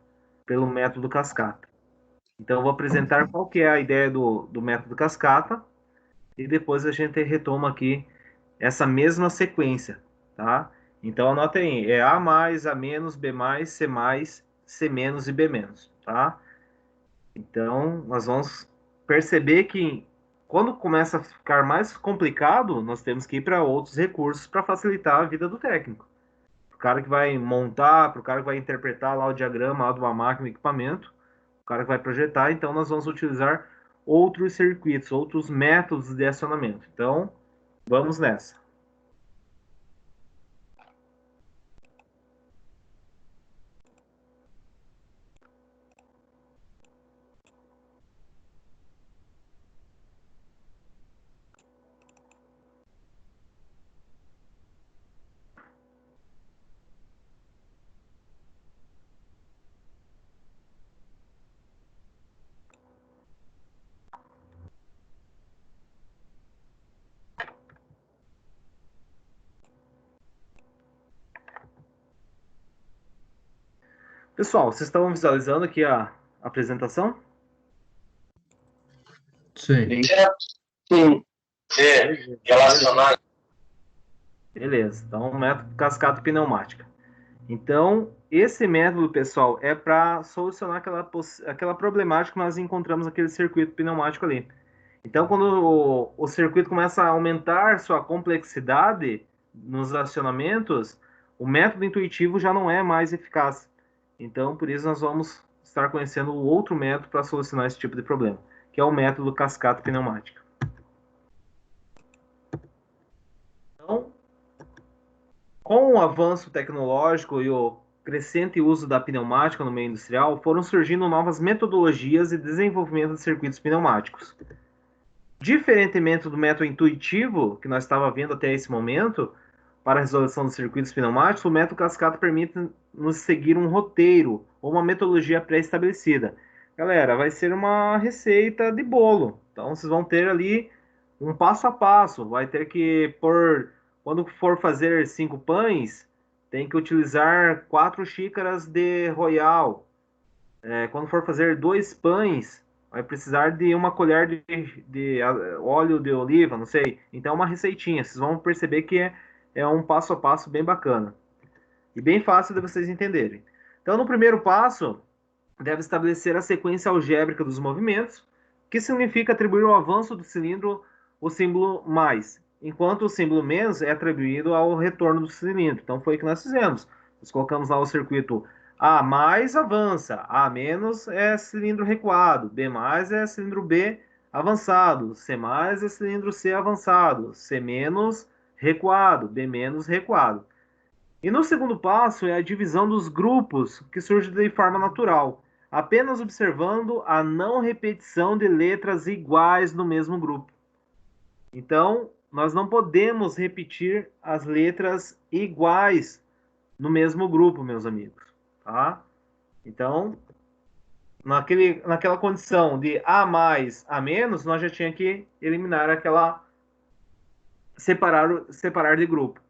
[SPEAKER 1] pelo método cascata. Então, eu vou apresentar qual que é a ideia do método cascata e depois a gente retoma aqui essa mesma sequência, tá? Então, anotem aí, é A mais, A menos, B mais, C menos e B menos, tá? Então, nós vamos perceber que quando começa a ficar mais complicado, nós temos que ir para outros recursos para facilitar a vida do técnico. Para o cara que vai montar, para o cara que vai interpretar lá o diagrama lá de uma máquina, equipamento, o cara que vai projetar, então nós vamos utilizar outros circuitos, outros métodos de acionamento. Então, vamos nessa. Pessoal, vocês estão visualizando aqui a apresentação?
[SPEAKER 3] Sim.
[SPEAKER 7] Sim. Relacionar.
[SPEAKER 1] Beleza. Então, método cascata pneumática. Então, esse método, pessoal, é para solucionar aquela problemática que nós encontramos naquele circuito pneumático ali. Então, quando o circuito começa a aumentar sua complexidade nos acionamentos, o método intuitivo já não é mais eficaz. Então, por isso, nós vamos estar conhecendo o outro método para solucionar esse tipo de problema, que é o método cascata pneumática. Então, com o avanço tecnológico e o crescente uso da pneumática no meio industrial, foram surgindo novas metodologias e desenvolvimento de circuitos pneumáticos. Diferentemente do método intuitivo, que nós estávamos vendo até esse momento, para a resolução dos circuitos pneumáticos, o método cascata permite nos seguir um roteiro ou uma metodologia pré-estabelecida. Galera, vai ser uma receita de bolo. Então, vocês vão ter ali um passo a passo. Vai ter que, quando for fazer 5 pães, tem que utilizar 4 xícaras de Royal. Quando for fazer 2 pães, vai precisar de uma colher de óleo de oliva, não sei. Então, é uma receitinha. Vocês vão perceber que é um passo a passo bem bacana. E bem fácil de vocês entenderem. Então, no primeiro passo, deve estabelecer a sequência algébrica dos movimentos, que significa atribuir ao avanço do cilindro o símbolo mais, enquanto o símbolo menos é atribuído ao retorno do cilindro. Então, foi o que nós fizemos. Nós colocamos lá o circuito A mais avança, A menos é cilindro recuado, B mais é cilindro B avançado, C mais é cilindro C avançado, C menos recuado, B menos recuado. E no segundo passo é a divisão dos grupos, que surge de forma natural, apenas observando a não repetição de letras iguais no mesmo grupo. Então, nós não podemos repetir as letras iguais no mesmo grupo, meus amigos, tá? Então, naquela condição de A mais, A menos, nós já tinha que eliminar separar de grupo.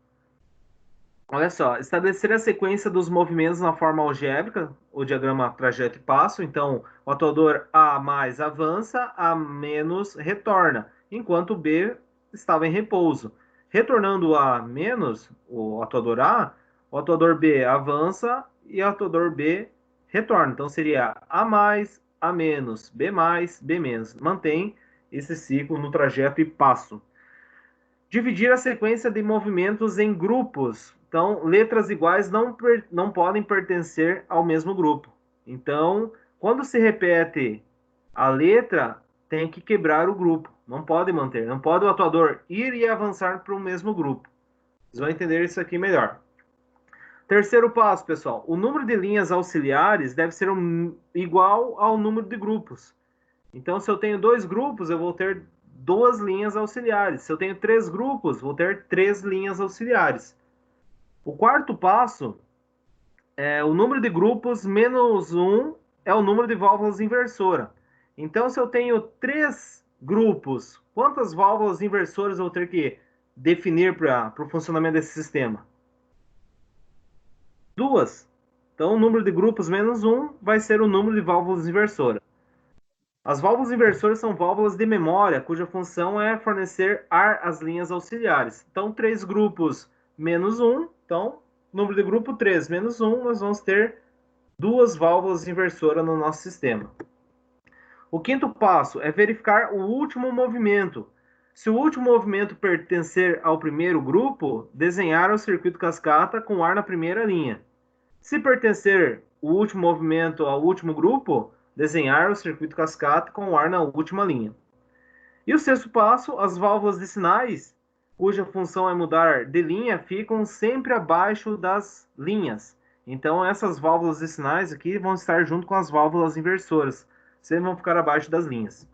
[SPEAKER 1] Olha só, estabelecer a sequência dos movimentos na forma algébrica, o diagrama trajeto e passo. Então, o atuador A mais avança, A menos retorna, enquanto o B estava em repouso. Retornando o A menos, o atuador A, o atuador B avança e o atuador B retorna. Então, seria A mais, A menos, B mais, B menos. Mantém esse ciclo no trajeto e passo. Dividir a sequência de movimentos em grupos. Então, letras iguais não podem pertencer ao mesmo grupo. Então, quando se repete a letra, tem que quebrar o grupo. Não pode manter. Não pode o atuador ir e avançar para o mesmo grupo. Vocês vão entender isso aqui melhor. Terceiro passo, pessoal. O número de linhas auxiliares deve ser igual ao número de grupos. Então, se eu tenho 2 grupos, eu vou ter 2 linhas auxiliares. Se eu tenho 3 grupos, vou ter 3 linhas auxiliares. O quarto passo é o número de grupos menos 1 é o número de válvulas inversora. Então, se eu tenho 3 grupos, quantas válvulas inversoras eu vou ter que definir para o funcionamento desse sistema? 2. Então, o número de grupos menos 1 vai ser o número de válvulas inversoras. As válvulas inversoras são válvulas de memória, cuja função é fornecer ar às linhas auxiliares. Então, 3 grupos menos 1. Então, número de grupo 3 menos 1, nós vamos ter 2 válvulas inversoras no nosso sistema. O quinto passo é verificar o último movimento. Se o último movimento pertencer ao primeiro grupo, desenhar o circuito cascata com ar na primeira linha. Se pertencer o último movimento ao último grupo, desenhar o circuito cascata com o ar na última linha. E o sexto passo, as válvulas de sinais, cuja função é mudar de linha, ficam sempre abaixo das linhas. Então, essas válvulas de sinais aqui vão estar junto com as válvulas inversoras. Sempre vão ficar abaixo das linhas.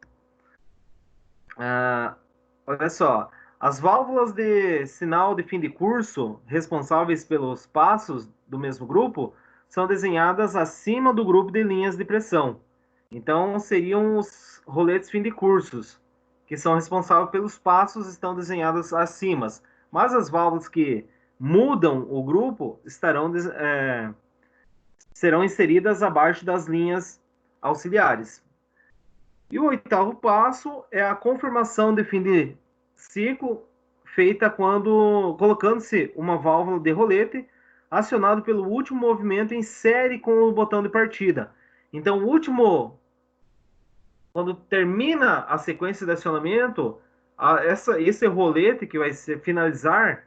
[SPEAKER 1] Olha só, as válvulas de sinal de fim de curso, responsáveis pelos passos do mesmo grupo, são desenhadas acima do grupo de linhas de pressão. Então, seriam os roletes fim de cursos, que são responsáveis pelos passos, estão desenhadas acima. Mas as válvulas que mudam o grupo serão inseridas abaixo das linhas auxiliares. E o oitavo passo é a confirmação de fim de ciclo, feita quando colocando-se uma válvula de rolete acionado pelo último movimento em série com o botão de partida. Então, quando termina a sequência de acionamento, esse rolete que vai finalizar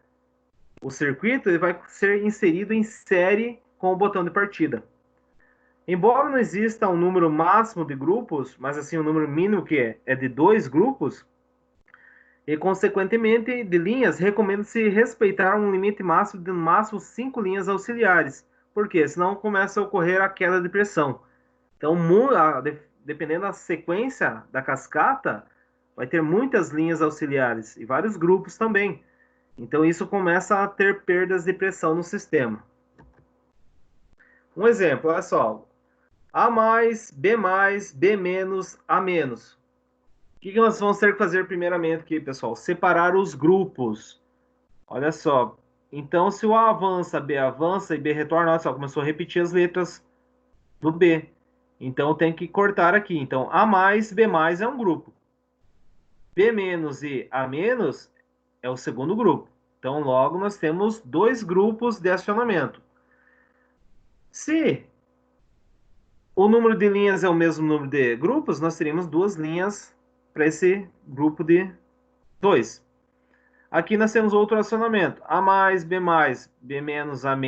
[SPEAKER 1] o circuito, ele vai ser inserido em série com o botão de partida. Embora não exista um número máximo de grupos, mas assim um número mínimo que é de 2 grupos, e consequentemente de linhas, recomenda-se respeitar um limite máximo de no máximo 5 linhas auxiliares, porque senão começa a ocorrer a queda de pressão. Então, dependendo da sequência da cascata, vai ter muitas linhas auxiliares e vários grupos também. Então, isso começa a ter perdas de pressão no sistema. Um exemplo, olha só. A+, B+, B-, A-. O que nós vamos ter que fazer primeiramente aqui, pessoal? Separar os grupos. Olha só. Então, se o A avança e B retorna, olha só, começou a repetir as letras do B. Então, tem que cortar aqui. Então, A+, B+, é um grupo. B- e A- é o segundo grupo. Então, logo, nós temos 2 grupos de acionamento. Se o número de linhas é o mesmo número de grupos, nós teríamos 2 linhas para esse grupo de 2. Aqui nós temos outro acionamento. A+, B+, B-, A-,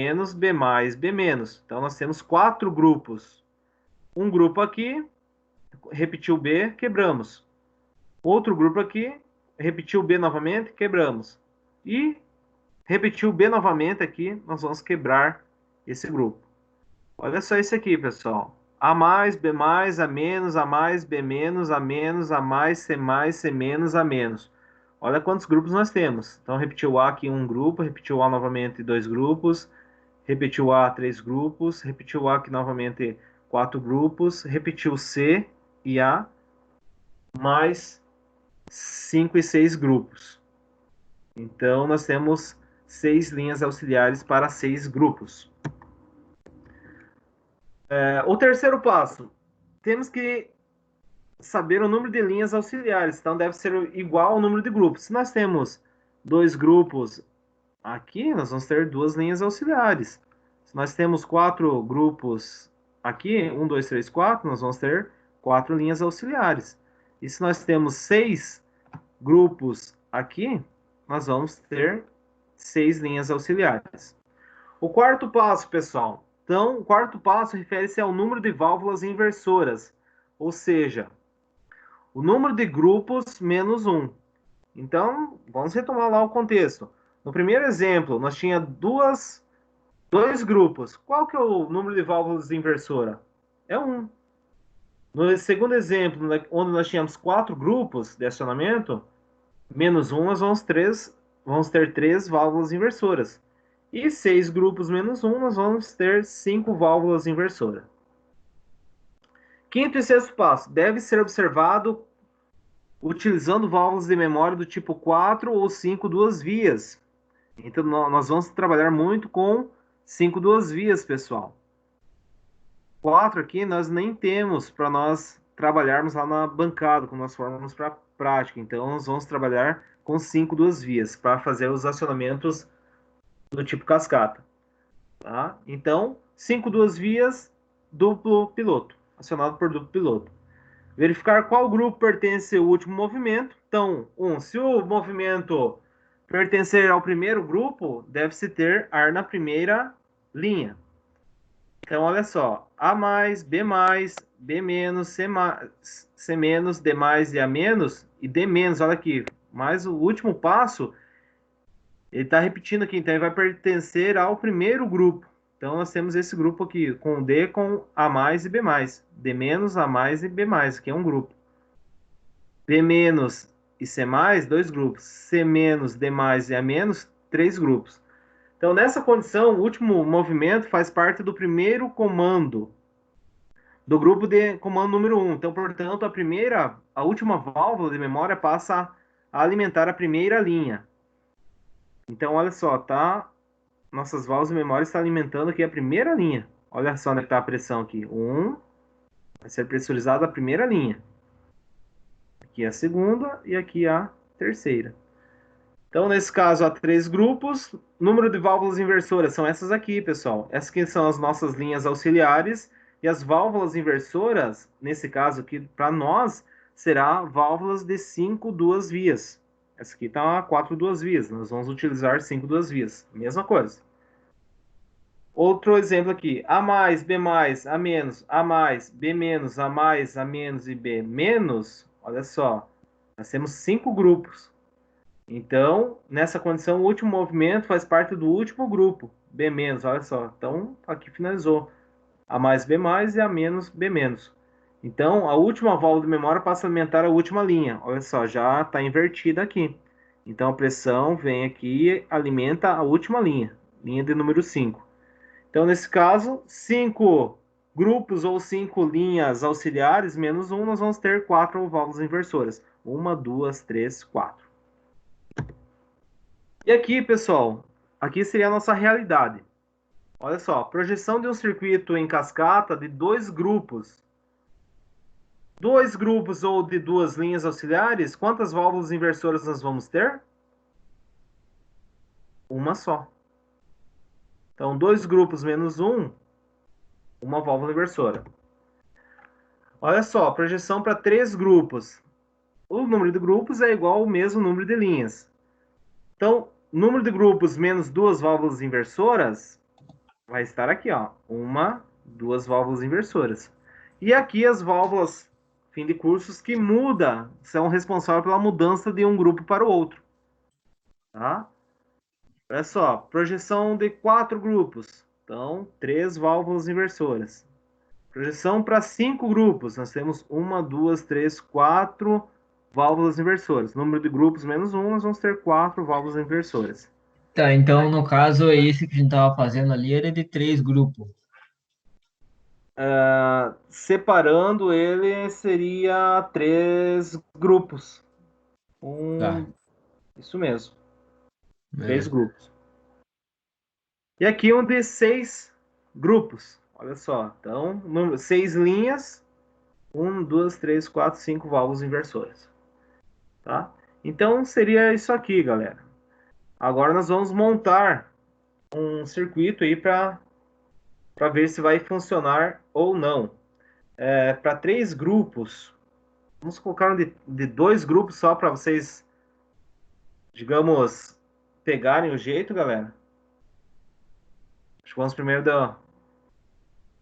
[SPEAKER 1] B+, B-. Então, nós temos 4 grupos. Um grupo aqui, repetiu B, quebramos. Outro grupo aqui, repetiu B novamente, quebramos. E repetiu B novamente aqui, nós vamos quebrar esse grupo. Olha só esse aqui, pessoal. A+, B+, A-, A-, B-, A-, C+, C-, A-. Olha quantos grupos nós temos. Então, repetiu A aqui um grupo, repetiu A novamente 2 grupos, repetiu A 3 grupos, repetiu A aqui novamente 4 grupos, repetiu C e A, mais 5 e 6 grupos. Então, nós temos 6 linhas auxiliares para 6 grupos. O terceiro passo, temos que saber o número de linhas auxiliares. Então, deve ser igual ao número de grupos. Se nós temos 2 grupos aqui, nós vamos ter 2 linhas auxiliares. Se nós temos 4 grupos aqui, 1, 2, 3, 4, nós vamos ter 4 linhas auxiliares. E se nós temos 6 grupos aqui, nós vamos ter 6 linhas auxiliares. O quarto passo, pessoal. Então, o quarto passo refere-se ao número de válvulas inversoras, ou seja, o número de grupos menos 1. Então, vamos retomar lá o contexto. No primeiro exemplo, nós tínhamos 2 grupos. Qual que é o número de válvulas inversora? É 1. No segundo exemplo, onde nós tínhamos 4 grupos de acionamento, menos 1, nós vamos ter 3 válvulas inversoras. E 6 grupos menos 1, nós vamos ter 5 válvulas inversoras. Quinto e sexto passo. Deve ser observado utilizando válvulas de memória do tipo 4 ou 5 duas vias. Então, nós vamos trabalhar muito com 5 duas vias, pessoal. 4 aqui nós nem temos para nós trabalharmos lá na bancada, como nós formamos para prática. Então, nós vamos trabalhar com 5 duas vias para fazer os acionamentos do tipo cascata. Tá? Então, 5 duas vias, duplo piloto, acionado por duplo piloto. Verificar qual grupo pertence ao último movimento. Então, se o movimento pertencer ao primeiro grupo, deve-se ter ar na primeira linha. Então, olha só, A mais, B mais, B menos, C menos, D mais e A menos, e D menos, olha aqui, mais o último passo, ele está repetindo aqui, então ele vai pertencer ao primeiro grupo. Então, nós temos esse grupo aqui, com D, com A mais e B mais. D menos, A mais e B mais, que é um grupo. B menos e C mais, 2 grupos. C menos, D mais e A menos, 3 grupos. Então, nessa condição, o último movimento faz parte do primeiro comando, do grupo de comando número 1. Então, portanto, a última válvula de memória passa a alimentar a primeira linha. Então, olha só, tá? Nossas válvulas de memória estão alimentando aqui a primeira linha. Olha só onde está a pressão aqui. Vai ser pressurizada a primeira linha. Aqui a segunda e aqui a terceira. Então, nesse caso, há 3 grupos. Número de válvulas inversoras são essas aqui, pessoal. Essas aqui são as nossas linhas auxiliares. E as válvulas inversoras, nesse caso aqui, para nós, será válvulas de 5 duas vias. Essa aqui está 4 duas vias. Nós vamos utilizar 5 duas vias. Mesma coisa. Outro exemplo aqui. A mais, B mais, A menos, A mais, B menos, A mais, A menos e B menos. Olha só. Nós temos 5 grupos. Então, nessa condição, o último movimento faz parte do último grupo, B menos, olha só. Então, aqui finalizou. A mais B mais e A menos B menos. Então, a última válvula de memória passa a alimentar a última linha. Olha só, já está invertida aqui. Então, a pressão vem aqui e alimenta a última linha, linha de número 5. Então, nesse caso, 5 grupos ou 5 linhas auxiliares menos 1, nós vamos ter 4 válvulas inversoras. 1, 2, 3, 4. E aqui, pessoal, aqui seria a nossa realidade. Olha só, projeção de um circuito em cascata de 2 grupos. 2 grupos ou de 2 linhas auxiliares, quantas válvulas inversoras nós vamos ter? Uma só. Então, 2 grupos menos 1, uma válvula inversora. Olha só, projeção para 3 grupos. O número de grupos é igual ao mesmo número de linhas. Então, número de grupos menos 2 válvulas inversoras vai estar aqui, ó. 1, 2 válvulas inversoras. E aqui as válvulas fim de cursos que são responsáveis pela mudança de um grupo para o outro. Tá? Olha só, projeção de 4 grupos. Então, 3 válvulas inversoras. Projeção para 5 grupos. Nós temos 1, 2, 3, 4 válvulas inversoras. Número de grupos menos 1, nós vamos ter 4 válvulas inversoras.
[SPEAKER 3] Tá, então no caso esse que a gente tava fazendo ali era de 3 grupos.
[SPEAKER 1] Separando ele seria 3 grupos.
[SPEAKER 3] Tá.
[SPEAKER 1] Isso mesmo.
[SPEAKER 3] É.
[SPEAKER 1] 3 grupos. E aqui um de 6 grupos. Olha só. Então, 6 linhas. 1, 2, 3, 4, 5 válvulas inversoras. Tá? Então, seria isso aqui, galera. Agora nós vamos montar um circuito aí para ver se vai funcionar ou não. Para 3 grupos, vamos colocar um de 2 grupos só para vocês, digamos, pegarem o jeito, galera. Acho que vamos primeiro dar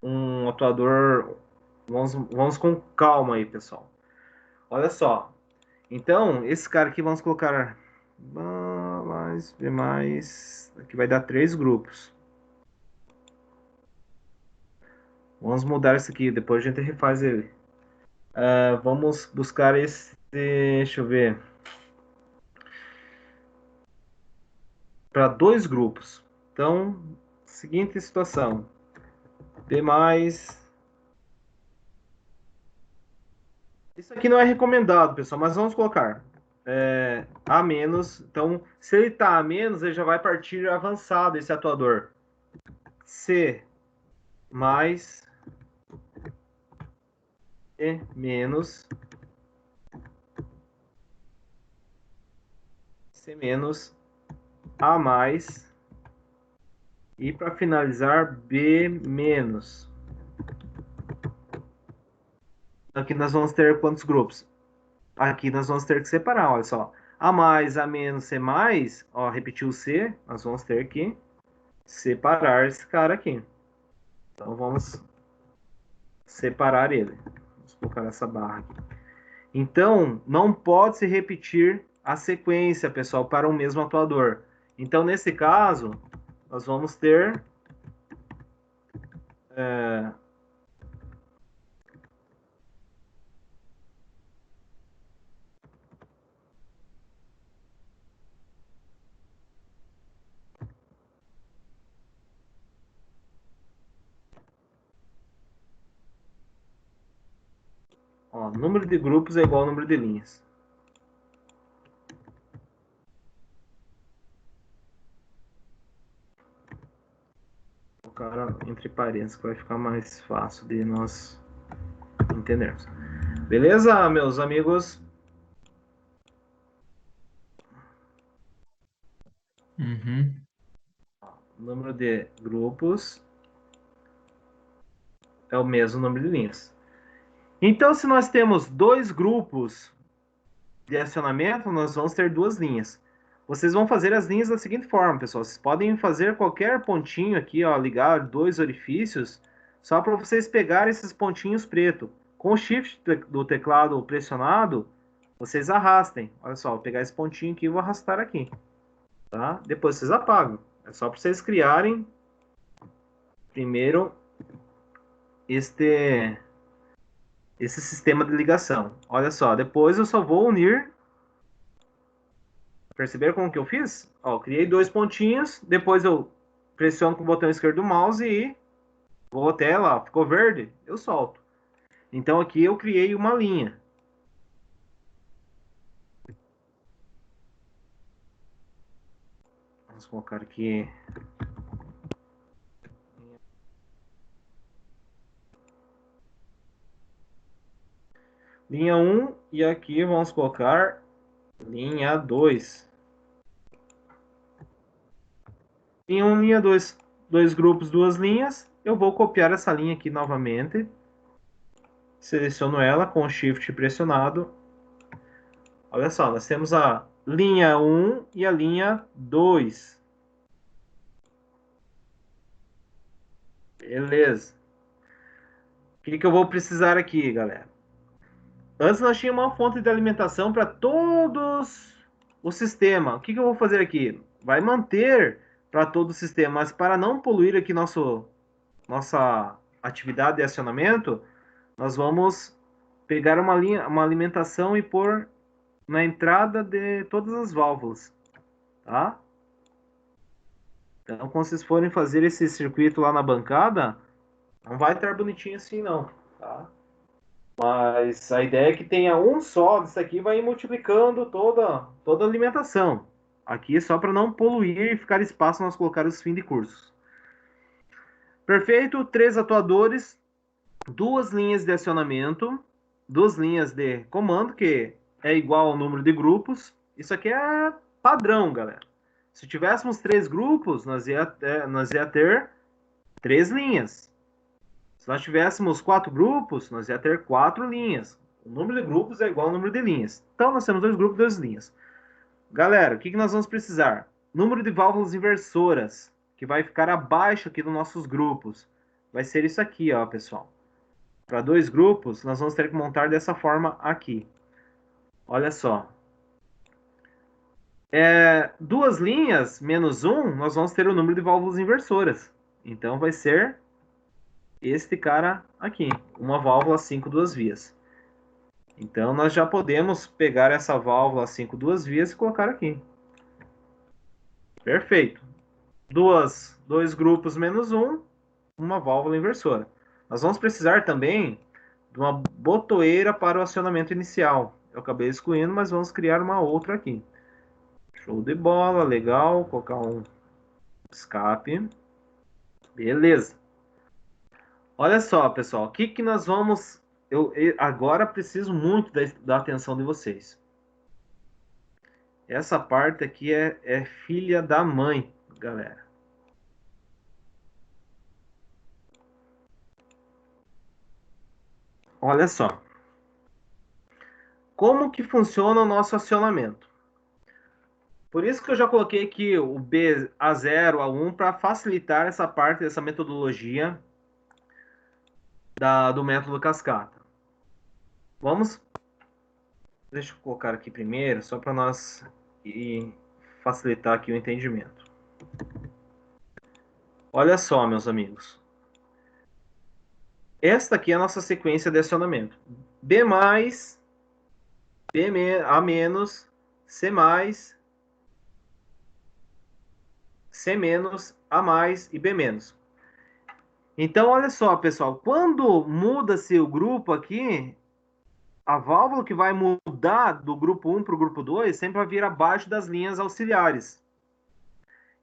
[SPEAKER 1] um atuador. Vamos com calma aí, pessoal. Olha só. Então, esse cara aqui vamos colocar mais. Aqui vai dar 3 grupos. Vamos mudar isso aqui, depois a gente refaz ele. Vamos buscar esse. Deixa eu ver. Para 2 grupos. Então, seguinte situação. B mais. Isso aqui não é recomendado, pessoal, mas vamos colocar. A menos. Então, se ele está a menos, ele já vai partir avançado esse atuador. C mais e menos C menos A mais e para finalizar B menos. Aqui nós vamos ter quantos grupos? Aqui nós vamos ter que separar, olha só. A mais, A menos, C mais, ó, repetiu o C, nós vamos ter que separar esse cara aqui. Então vamos separar ele. Vamos colocar essa barra aqui. Então, não pode se repetir a sequência, pessoal, para o mesmo atuador. Então, nesse caso, nós vamos ter ó, número de grupos é igual ao número de linhas. Vou colocar entre parênteses, que vai ficar mais fácil de nós entendermos. Beleza, meus amigos?
[SPEAKER 3] Uhum.
[SPEAKER 1] Número de grupos é o mesmo número de linhas. Então, se nós temos dois grupos de acionamento, nós vamos ter duas linhas. Vocês vão fazer as linhas da seguinte forma, pessoal. Vocês podem fazer qualquer pontinho aqui, ó, ligar dois orifícios, só para vocês pegarem esses pontinhos pretos. Com o shift do teclado pressionado, vocês arrastem. Olha só, vou pegar esse pontinho aqui e vou arrastar aqui. Tá? Depois vocês apagam. É só para vocês criarem primeiro esse sistema de ligação. Olha só, depois eu só vou unir. Perceberam como que eu fiz? Ó, criei dois pontinhos, depois eu pressiono com o botão esquerdo do mouse e vou até lá, ficou verde, eu solto. Então aqui eu criei uma linha. Vamos colocar aqui. Linha 1 e aqui vamos colocar linha 2. Linha 1, linha 2, dois grupos, duas linhas. Eu vou copiar essa linha aqui novamente. Seleciono ela com o Shift pressionado. Olha só, nós temos a linha 1 e a linha 2. Beleza. O que eu vou precisar aqui, galera? Antes nós tínhamos uma fonte de alimentação para todos o sistema. O que eu vou fazer aqui? Vai manter para todo o sistema, mas para não poluir aqui nossa atividade de acionamento, nós vamos pegar uma alimentação e pôr na entrada de todas as válvulas, tá? Então, quando vocês forem fazer esse circuito lá na bancada, não vai estar bonitinho assim não, tá? Mas a ideia é que tenha um só disso aqui, vai multiplicando toda a alimentação. Aqui é só para não poluir e ficar espaço nós colocar os fins de cursos. Perfeito, 3 atuadores, 2 linhas de acionamento, 2 linhas de comando, que é igual ao número de grupos. Isso aqui é padrão, galera. Se tivéssemos 3 grupos, nós ia ter 3 linhas. Se nós tivéssemos 4 grupos, nós ia ter 4 linhas. O número de grupos é igual ao número de linhas. Então, nós temos 2 grupos, 2 linhas. Galera, o que nós vamos precisar? Número de válvulas inversoras, que vai ficar abaixo aqui dos nossos grupos. Vai ser isso aqui, ó, pessoal. Para 2 grupos, nós vamos ter que montar dessa forma aqui. Olha só. 2 linhas menos 1, nós vamos ter o número de válvulas inversoras. Então, vai ser este cara aqui, uma válvula 5 duas vias. Então, nós já podemos pegar essa válvula 5 duas vias e colocar aqui. Perfeito. 2 grupos menos 1, uma válvula inversora. Nós vamos precisar também de uma botoeira para o acionamento inicial. Eu acabei excluindo, mas vamos criar uma outra aqui. Show de bola, legal. Vou colocar um escape. Beleza. Olha só, pessoal, o que nós vamos... Eu agora preciso muito da atenção de vocês. Essa parte aqui é filha da mãe, galera. Olha só. Como que funciona o nosso acionamento? Por isso que eu já coloquei aqui o B A0, A1, para facilitar essa parte dessa metodologia do método cascata. Vamos... Deixa eu colocar aqui primeiro, só para nós facilitar aqui o entendimento. Olha só, meus amigos. Esta aqui é a nossa sequência de acionamento. B+, A-, C+, C-, A+, e B-. Então, olha só, pessoal. Quando muda-se o grupo aqui, a válvula que vai mudar do grupo 1 para o grupo 2 sempre vai vir abaixo das linhas auxiliares.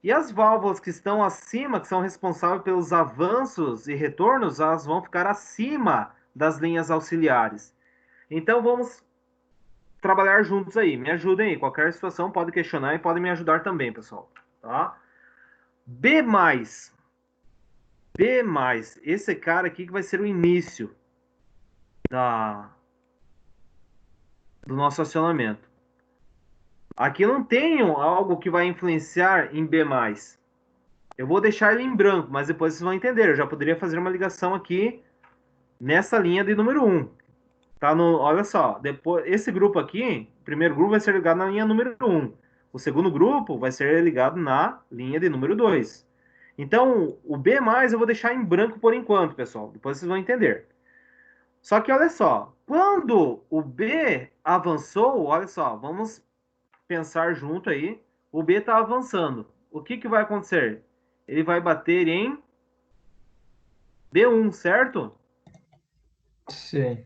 [SPEAKER 1] E as válvulas que estão acima, que são responsáveis pelos avanços e retornos, elas vão ficar acima das linhas auxiliares. Então, vamos trabalhar juntos aí. Me ajudem aí. Qualquer situação pode questionar e pode me ajudar também, pessoal. Tá? B+. Esse cara aqui que vai ser o início do nosso acionamento. Aqui eu não tenho algo que vai influenciar em B+. Eu vou deixar ele em branco, mas depois vocês vão entender. Eu já poderia fazer uma ligação aqui nessa linha de número 1. Tá olha só, depois, esse grupo aqui, o primeiro grupo vai ser ligado na linha número 1. O segundo grupo vai ser ligado na linha de número 2. Então, o B+, eu vou deixar em branco por enquanto, pessoal. Depois vocês vão entender. Só que, olha só, quando o B avançou, olha só, vamos pensar junto aí. O B está avançando. O que vai acontecer? Ele vai bater em B1, certo?
[SPEAKER 3] Sim.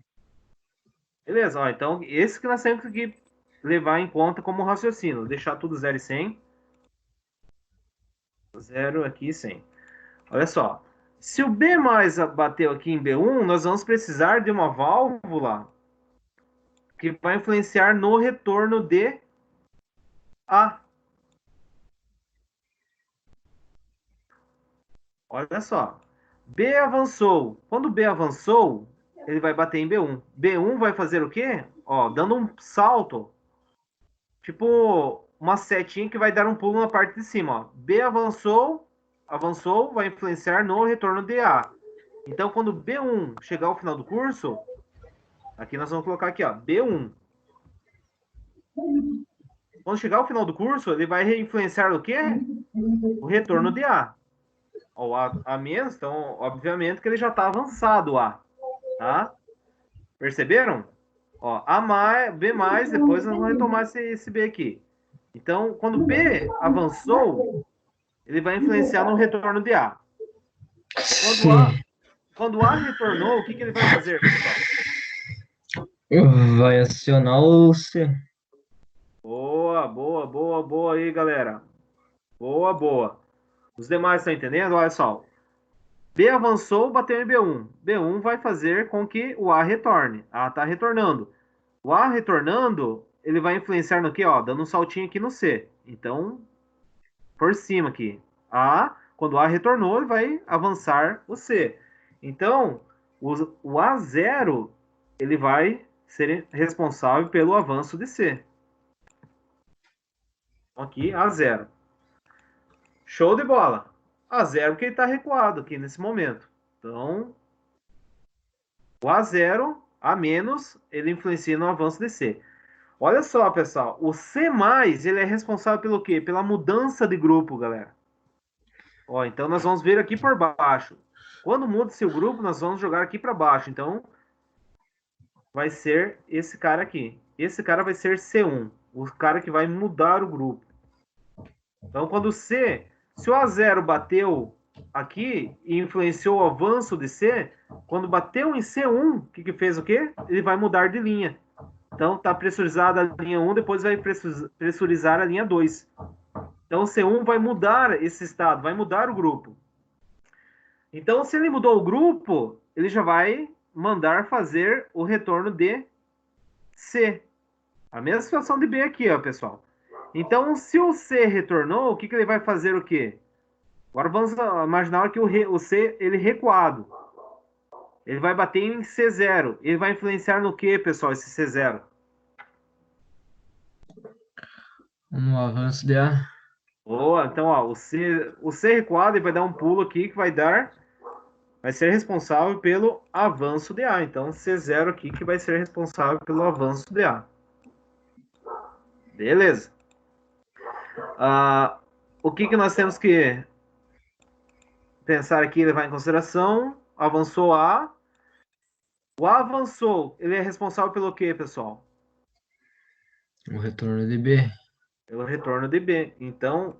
[SPEAKER 1] Beleza, ó, então esse que nós temos que levar em conta como raciocínio. Deixar tudo 0 e 100. 0 aqui e 100. Olha só. Se o B+ bateu aqui em B1, nós vamos precisar de uma válvula que vai influenciar no retorno de A. Olha só. B avançou. Quando B avançou, ele vai bater em B1. B1 vai fazer o quê? Ó, dando um salto. Tipo uma setinha que vai dar um pulo na parte de cima. Ó. B avançou, vai influenciar no retorno de A. Então, quando B1 chegar ao final do curso, aqui nós vamos colocar aqui, ó, B1. Quando chegar ao final do curso, ele vai influenciar o quê? O retorno de A. O A menos, então, obviamente que ele já está avançado, o A. Tá? Perceberam? Ó, B+, depois nós vamos retomar esse B aqui. Então, quando B avançou, ele vai influenciar no retorno de A. Quando A retornou, o que ele vai fazer, pessoal?
[SPEAKER 3] Vai acionar o C.
[SPEAKER 1] Boa aí, galera. Boa. Os demais estão entendendo? Olha só. B avançou, bateu em B1. B1 vai fazer com que o A retorne. A está retornando. O A retornando, ele vai influenciar no quê? Ó, dando um saltinho aqui no C. Então, por cima aqui. Quando o A retornou, ele vai avançar o C. Então, o A0, ele vai ser responsável pelo avanço de C. Aqui, A0. Show de bola. A0 porque ele está recuado aqui nesse momento. Então, o A0, A-, ele influencia no avanço de C. Olha só, pessoal. O C+, ele é responsável pelo quê? Pela mudança de grupo, galera. Ó, então, nós vamos ver aqui por baixo. Quando muda-se o grupo, nós vamos jogar aqui para baixo. Então, vai ser esse cara aqui. Esse cara vai ser C1. O cara que vai mudar o grupo. Então, quando se o A0 bateu aqui e influenciou o avanço de C, quando bateu em C1, o que fez o quê? Ele vai mudar de linha. Então, está pressurizada a linha 1, depois vai pressurizar a linha 2. Então, o C1 vai mudar esse estado, vai mudar o grupo. Então, se ele mudou o grupo, ele já vai mandar fazer o retorno de C. A mesma situação de B aqui, ó, pessoal. Então, se o C retornou, o que ele vai fazer o quê? Agora vamos imaginar que o C, ele recuado. Ele vai bater em C0. Ele vai influenciar no quê, pessoal, esse C0?
[SPEAKER 3] No avanço de A.
[SPEAKER 1] Boa, então, ó, o C recuado, ele vai dar um pulo aqui que vai ser responsável pelo avanço de A. Então, C0 aqui que vai ser responsável pelo avanço de A. Beleza. O que nós temos que pensar aqui e levar em consideração? Avançou A. O A avançou. Ele é responsável pelo quê, pessoal?
[SPEAKER 3] O retorno de B.
[SPEAKER 1] Pelo retorno de B. Então,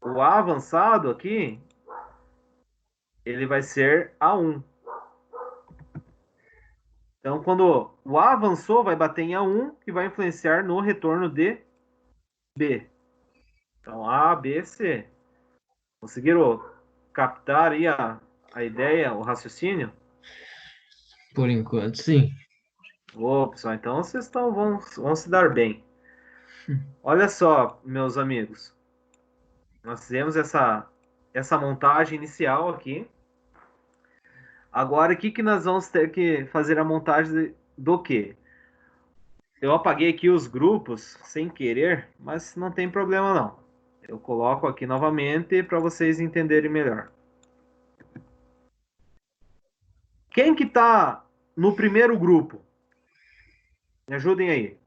[SPEAKER 1] o A avançado aqui, ele vai ser A1. Então, quando o A avançou, vai bater em A1, que vai influenciar no retorno de B. Então, A, B, C. Conseguiram captar aí a ideia, o raciocínio?
[SPEAKER 3] Por enquanto, sim.
[SPEAKER 1] Ô, pessoal, então vocês vão se dar bem. Olha só, meus amigos. Nós fizemos essa montagem inicial aqui. Agora, o que nós vamos ter que fazer a montagem do quê? Eu apaguei aqui os grupos sem querer, mas não tem problema não. Eu coloco aqui novamente para vocês entenderem melhor. Quem que está no primeiro grupo? Me ajudem aí.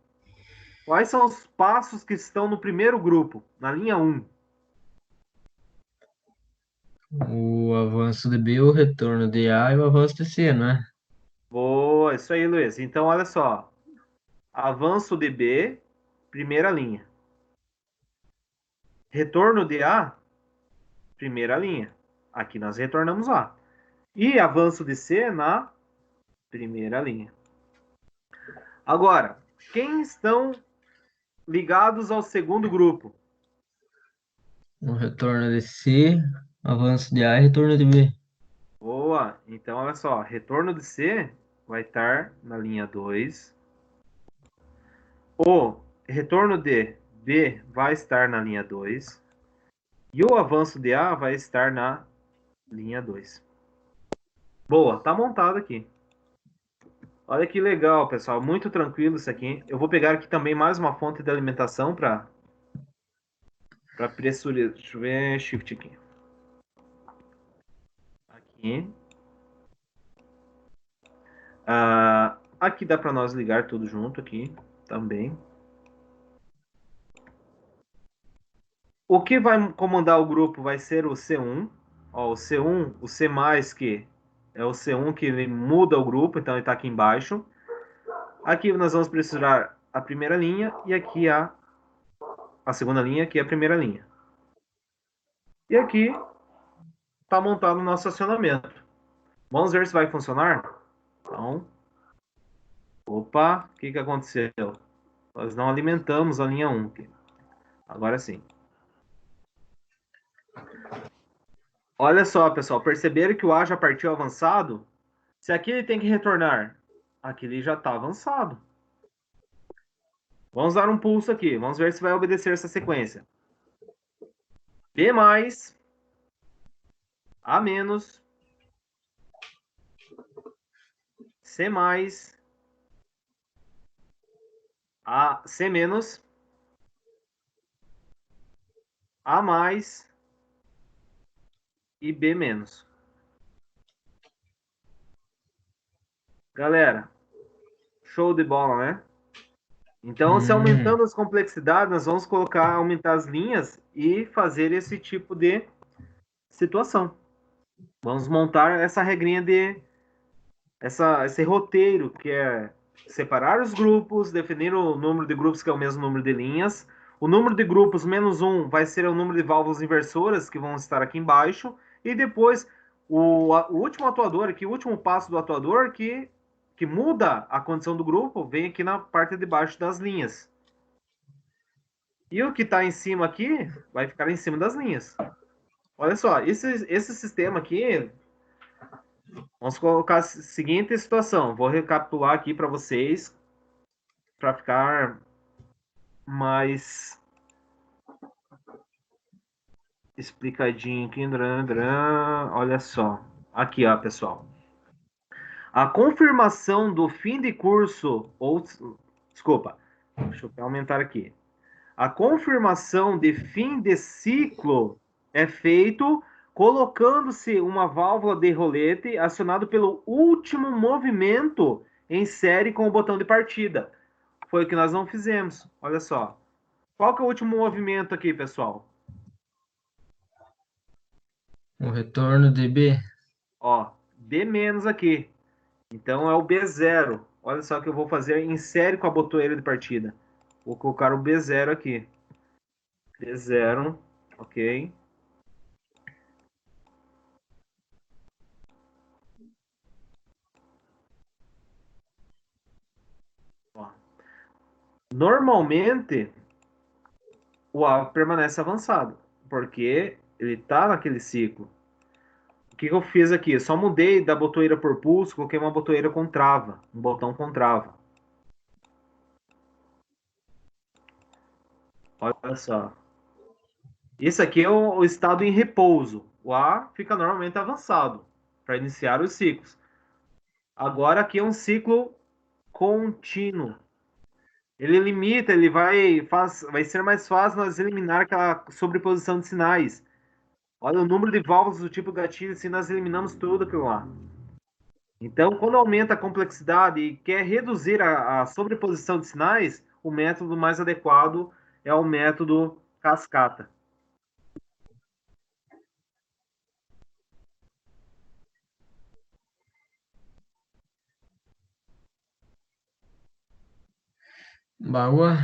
[SPEAKER 1] Quais são os passos que estão no primeiro grupo, na linha 1?
[SPEAKER 3] O avanço de B, o retorno de A e o avanço de C, não é?
[SPEAKER 1] Boa, isso aí, Luiz. Então, olha só. Avanço de B, primeira linha. Retorno de A, primeira linha. Aqui nós retornamos A. E avanço de C na primeira linha. Agora, quem estão ligados ao segundo grupo?
[SPEAKER 3] O retorno de C, avanço de A e retorno de B.
[SPEAKER 1] Boa. Então, olha só. Retorno de C vai estar na linha 2. O retorno de B vai estar na linha 2. E o avanço de A vai estar na linha 2. Boa, tá montado aqui. Olha que legal, pessoal. Muito tranquilo isso aqui. Eu vou pegar aqui também mais uma fonte de alimentação para pressurizar. Deixa eu ver, shift aqui. Aqui. Aqui dá para nós ligar tudo junto aqui também. O que vai comandar o grupo vai ser o C1. Ó, o C1, o C+, que é o C1 que ele muda o grupo, então ele está aqui embaixo. Aqui nós vamos precisar a primeira linha e aqui a segunda linha, aqui a primeira linha. E aqui está montado o nosso acionamento. Vamos ver se vai funcionar? Então, opa, o que aconteceu? Nós não alimentamos a linha 1 aqui. Agora sim. Olha só, pessoal, perceberam que o A já partiu avançado? Se aqui ele tem que retornar, aqui ele já está avançado. Vamos dar um pulso aqui, vamos ver se vai obedecer essa sequência. B mais, A menos, C mais, C menos, A mais e B menos. Galera, show de bola, né? Então, se aumentando as complexidades, nós vamos aumentar as linhas e fazer esse tipo de situação. Vamos montar essa regrinha esse roteiro, que é separar os grupos, definir o número de grupos, que é o mesmo número de linhas. O número de grupos menos 1 vai ser o número de válvulas inversoras, que vão estar aqui embaixo. E depois, o último atuador aqui, o último passo do atuador, que muda a condição do grupo, vem aqui na parte de baixo das linhas. E o que está em cima aqui, vai ficar em cima das linhas. Olha só, esse sistema aqui, Vamos colocar a seguinte situação. Vou recapitular aqui para vocês, para ficar mais explicadinho aqui. Olha só. Aqui, ó, pessoal. A confirmação do fim de curso, ou, desculpa, deixa eu aumentar aqui. A confirmação de fim de ciclo é feito colocando-se uma válvula de rolete acionado pelo último movimento em série com o botão de partida. Foi o que nós não fizemos. Olha só. Qual que é o último movimento aqui, pessoal?
[SPEAKER 3] O retorno de B.
[SPEAKER 1] Ó, B menos aqui. Então é o B0. Olha só o que eu vou fazer em série com a botoeira de partida. Vou colocar o B0 aqui. B0, ok. Ó. Normalmente, o A permanece avançado, porque ele está naquele ciclo. O que eu fiz aqui? Eu só mudei da botoeira por pulso, coloquei uma botoeira com trava, um botão com trava. Olha só. Isso aqui é o estado em repouso. O A fica normalmente avançado para iniciar os ciclos. Agora aqui é um ciclo contínuo. Ele limita, vai ser mais fácil nós eliminar aquela sobreposição de sinais. Olha o número de válvulas do tipo gatilho, assim nós eliminamos tudo aquilo lá. Então, quando aumenta a complexidade e quer reduzir a sobreposição de sinais, o método mais adequado é o método cascata.
[SPEAKER 3] Boa.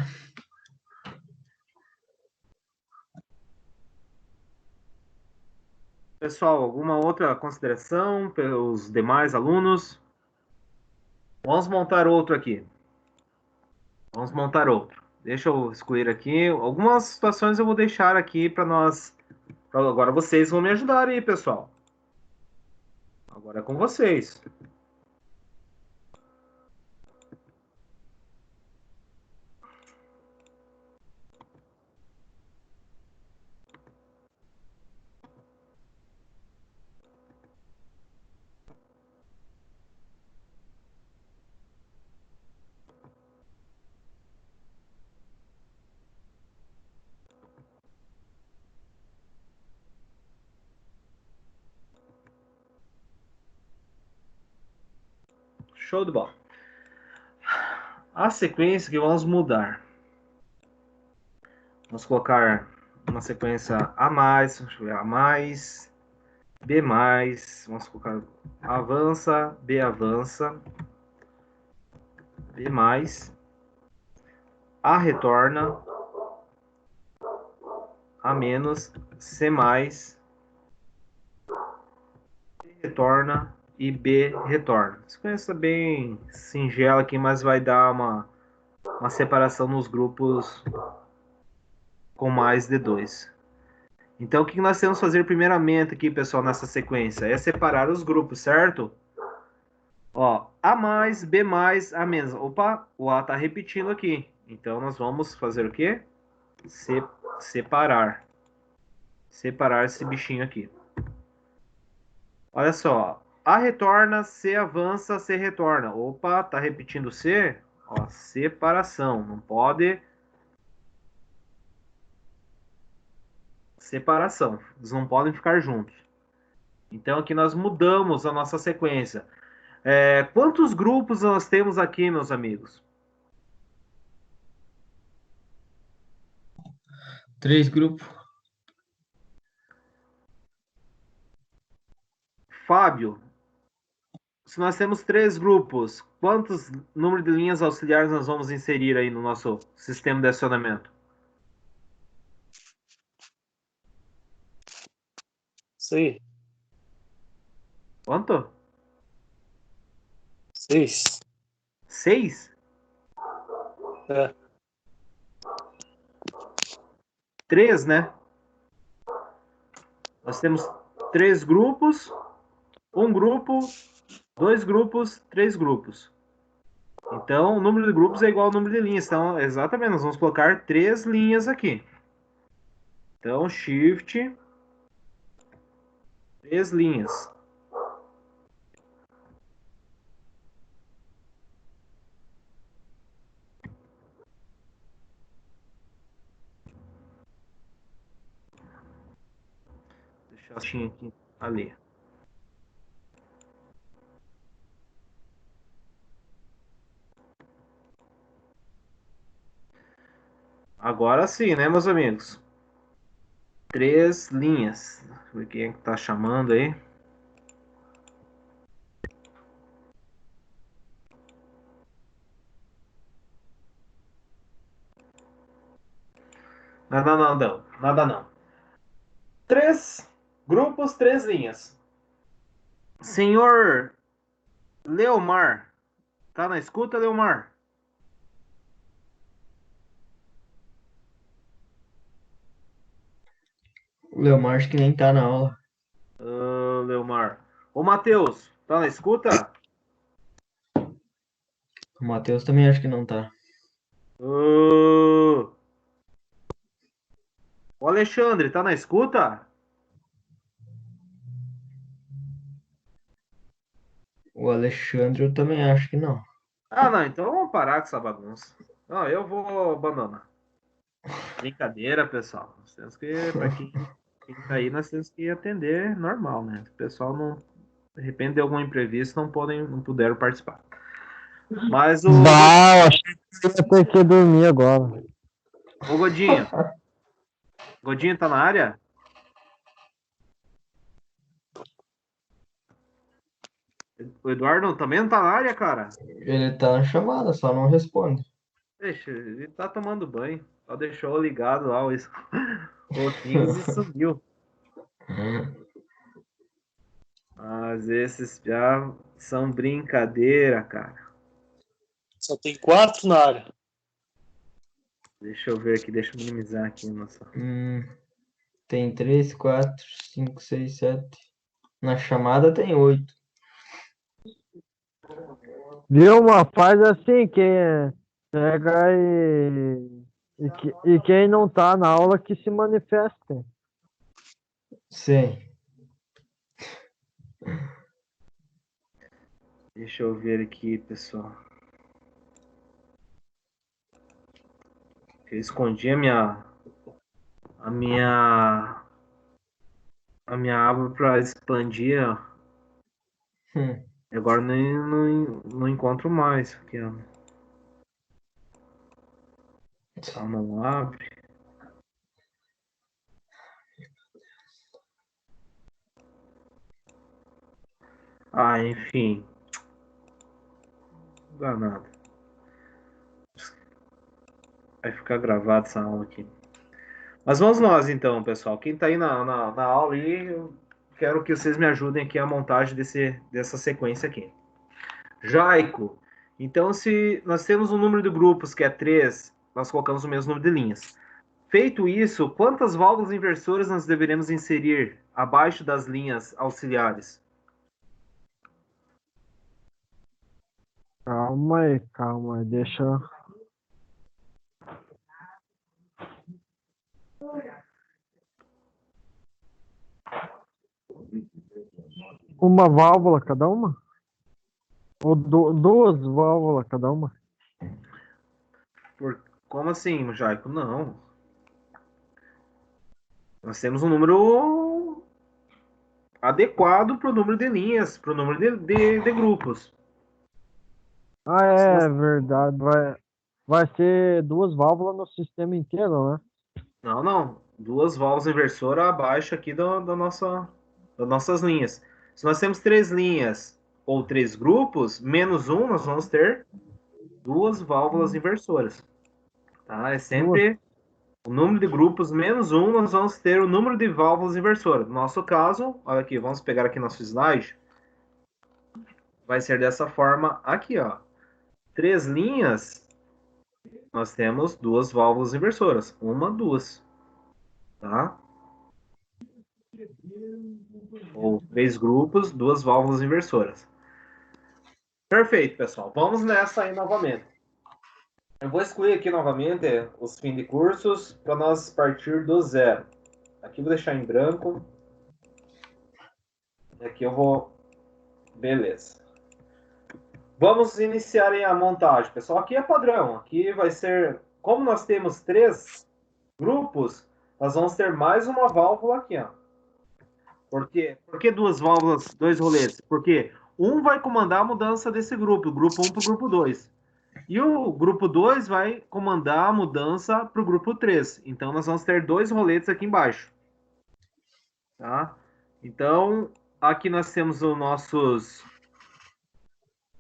[SPEAKER 1] Pessoal, alguma outra consideração pelos demais alunos? Vamos montar outro aqui. Vamos montar outro. Deixa eu excluir aqui. Algumas situações eu vou deixar aqui para nós. Agora vocês vão me ajudar aí, pessoal. Agora é com vocês. Show de bola. A sequência que vamos mudar. Vamos colocar uma sequência A mais, deixa eu ver, A mais, B mais, vamos colocar avança, B avança, B mais, A retorna, A menos, C mais, B retorna e B retorna. Sequência bem singela aqui, mas vai dar uma separação nos grupos com mais de 2. Então, o que nós temos que fazer primeiramente aqui, pessoal, nessa sequência? É separar os grupos, certo? Ó, A mais, B mais, A menos. Opa, o A está repetindo aqui. Então, nós vamos fazer o quê? Separar. Separar esse bichinho aqui. Olha só. A retorna, C avança, C retorna. Opa, tá repetindo C? Ó, separação. Não pode... Separação. Eles não podem ficar juntos. Então, aqui nós mudamos a nossa sequência. Quantos grupos nós temos aqui, meus amigos?
[SPEAKER 3] 3 grupos.
[SPEAKER 1] Fábio, se nós temos 3 grupos, quantos número de linhas auxiliares nós vamos inserir aí no nosso sistema de acionamento?
[SPEAKER 2] 6.
[SPEAKER 1] Quanto?
[SPEAKER 2] 6.
[SPEAKER 1] 6?
[SPEAKER 2] É.
[SPEAKER 1] 3, né? Nós temos 3 grupos Um grupo, dois grupos, três grupos. Então, o número de grupos é igual ao número de linhas. Então, exatamente, nós vamos colocar 3 linhas aqui. Então, Shift, 3 linhas. Deixa eu aqui, ali. Agora sim, né, meus amigos? 3 linhas. Deixa eu ver quem é que tá chamando aí. Nada não. 3 grupos, 3 linhas. Senhor Leomar, tá na escuta, Leomar?
[SPEAKER 3] O Leomar acho que nem tá na aula.
[SPEAKER 1] Leomar. Ô, Matheus, tá na escuta?
[SPEAKER 3] O Matheus também acho que não tá.
[SPEAKER 1] Ô, Alexandre, tá na escuta?
[SPEAKER 3] O Alexandre eu também acho que não.
[SPEAKER 1] Ah, não, então vamos parar com essa bagunça. Não, eu vou abandonar. Brincadeira, pessoal. Nós temos que, para quem tá aí, nós temos que atender normal, né? O pessoal não, de repente, de algum imprevisto, não puderam participar. Mas o
[SPEAKER 4] Bah, achei que eu ia ter que dormir agora.
[SPEAKER 1] Godinho. Godinho tá na área? O Eduardo também não tá na área, cara?
[SPEAKER 3] Ele tá na chamada, só não responde.
[SPEAKER 1] Deixa, ele tá tomando banho. Só deixou ligado lá o Teams e subiu. Mas esses já são brincadeira, cara.
[SPEAKER 8] Só tem 4 na área.
[SPEAKER 1] Deixa eu ver aqui, deixa eu minimizar aqui. Nossa.
[SPEAKER 3] Tem 3, 4, 5, 6, 7. Na chamada tem 8.
[SPEAKER 4] Viu, uma faz assim, quem pega e quem não tá na aula que se manifeste.
[SPEAKER 3] Sim.
[SPEAKER 1] Deixa eu ver aqui, pessoal. Eu escondi a minha aba para expandir, ó. Agora não encontro mais aqui, ó. Ela não abre. Ah, enfim. Danado. Vai ficar gravado essa aula aqui. Mas vamos nós então, pessoal. Quem tá aí na aula aí, eu quero que vocês me ajudem aqui a montagem dessa sequência aqui. Jaico. Então, se nós temos um número de grupos que é 3, nós colocamos o mesmo número de linhas. Feito isso, quantas válvulas inversoras nós deveremos inserir abaixo das linhas auxiliares?
[SPEAKER 4] Calma aí, deixa. Uma válvula cada uma? Ou duas válvulas cada uma?
[SPEAKER 1] Como assim, Jaico? Não. Nós temos um número adequado para o número de linhas, para o número de grupos.
[SPEAKER 4] Ah, é verdade. Vai ser duas válvulas no sistema inteiro, né?
[SPEAKER 1] Não. Duas válvulas inversoras abaixo aqui das nossas linhas. Se nós temos 3 linhas ou 3 grupos, menos um, nós vamos ter duas válvulas inversoras. Tá? É sempre o número de grupos menos um, nós vamos ter o número de válvulas inversoras. No nosso caso, olha aqui, vamos pegar aqui nosso slide. Vai ser dessa forma aqui, ó. 3 linhas, nós temos duas válvulas inversoras. Uma, duas. Tá? ou 3 grupos, 2 válvulas inversoras. Perfeito, pessoal. Vamos nessa aí novamente. Eu vou excluir aqui novamente os fim de cursos para nós partir do zero. Aqui eu vou deixar em branco. E aqui eu vou... Beleza. Vamos iniciar a montagem, pessoal. Aqui é padrão. Aqui vai ser... Como nós temos 3 grupos, nós vamos ter mais uma válvula aqui, ó. Por que 2 válvulas, 2 roletes? Porque um vai comandar a mudança desse grupo, grupo 1 para o grupo 2. E o grupo 2 vai comandar a mudança para o grupo 3. Então, nós vamos ter 2 roletes aqui embaixo. Tá? Então, aqui nós temos os nossos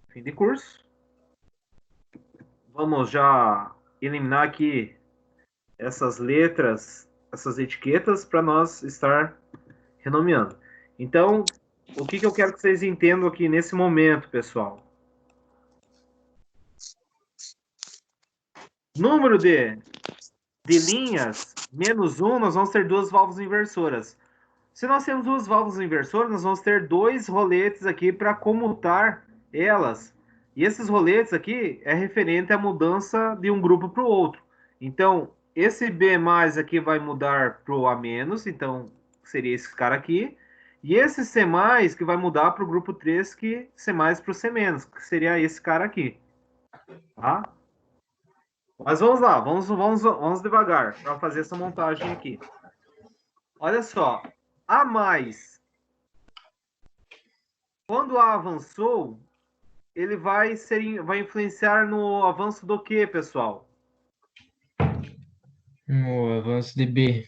[SPEAKER 1] fim de curso. Vamos já eliminar aqui essas letras, essas etiquetas, para nós estar renomeando. Então, o que eu quero que vocês entendam aqui nesse momento, pessoal? Número de linhas, menos 1, nós vamos ter 2 válvulas inversoras. Se nós temos 2 válvulas inversoras, nós vamos ter 2 roletes aqui para comutar elas. E esses roletes aqui é referente à mudança de um grupo para o outro. Então, esse B+ aqui vai mudar para o A-, então seria esse cara aqui. E esse C+, que vai mudar para o grupo 3, que C+ para o C-, que seria esse cara aqui. Tá? Mas vamos lá, vamos devagar para fazer essa montagem aqui. Olha só, A+, quando A avançou, ele vai influenciar no avanço do quê, pessoal?
[SPEAKER 3] No avanço de B.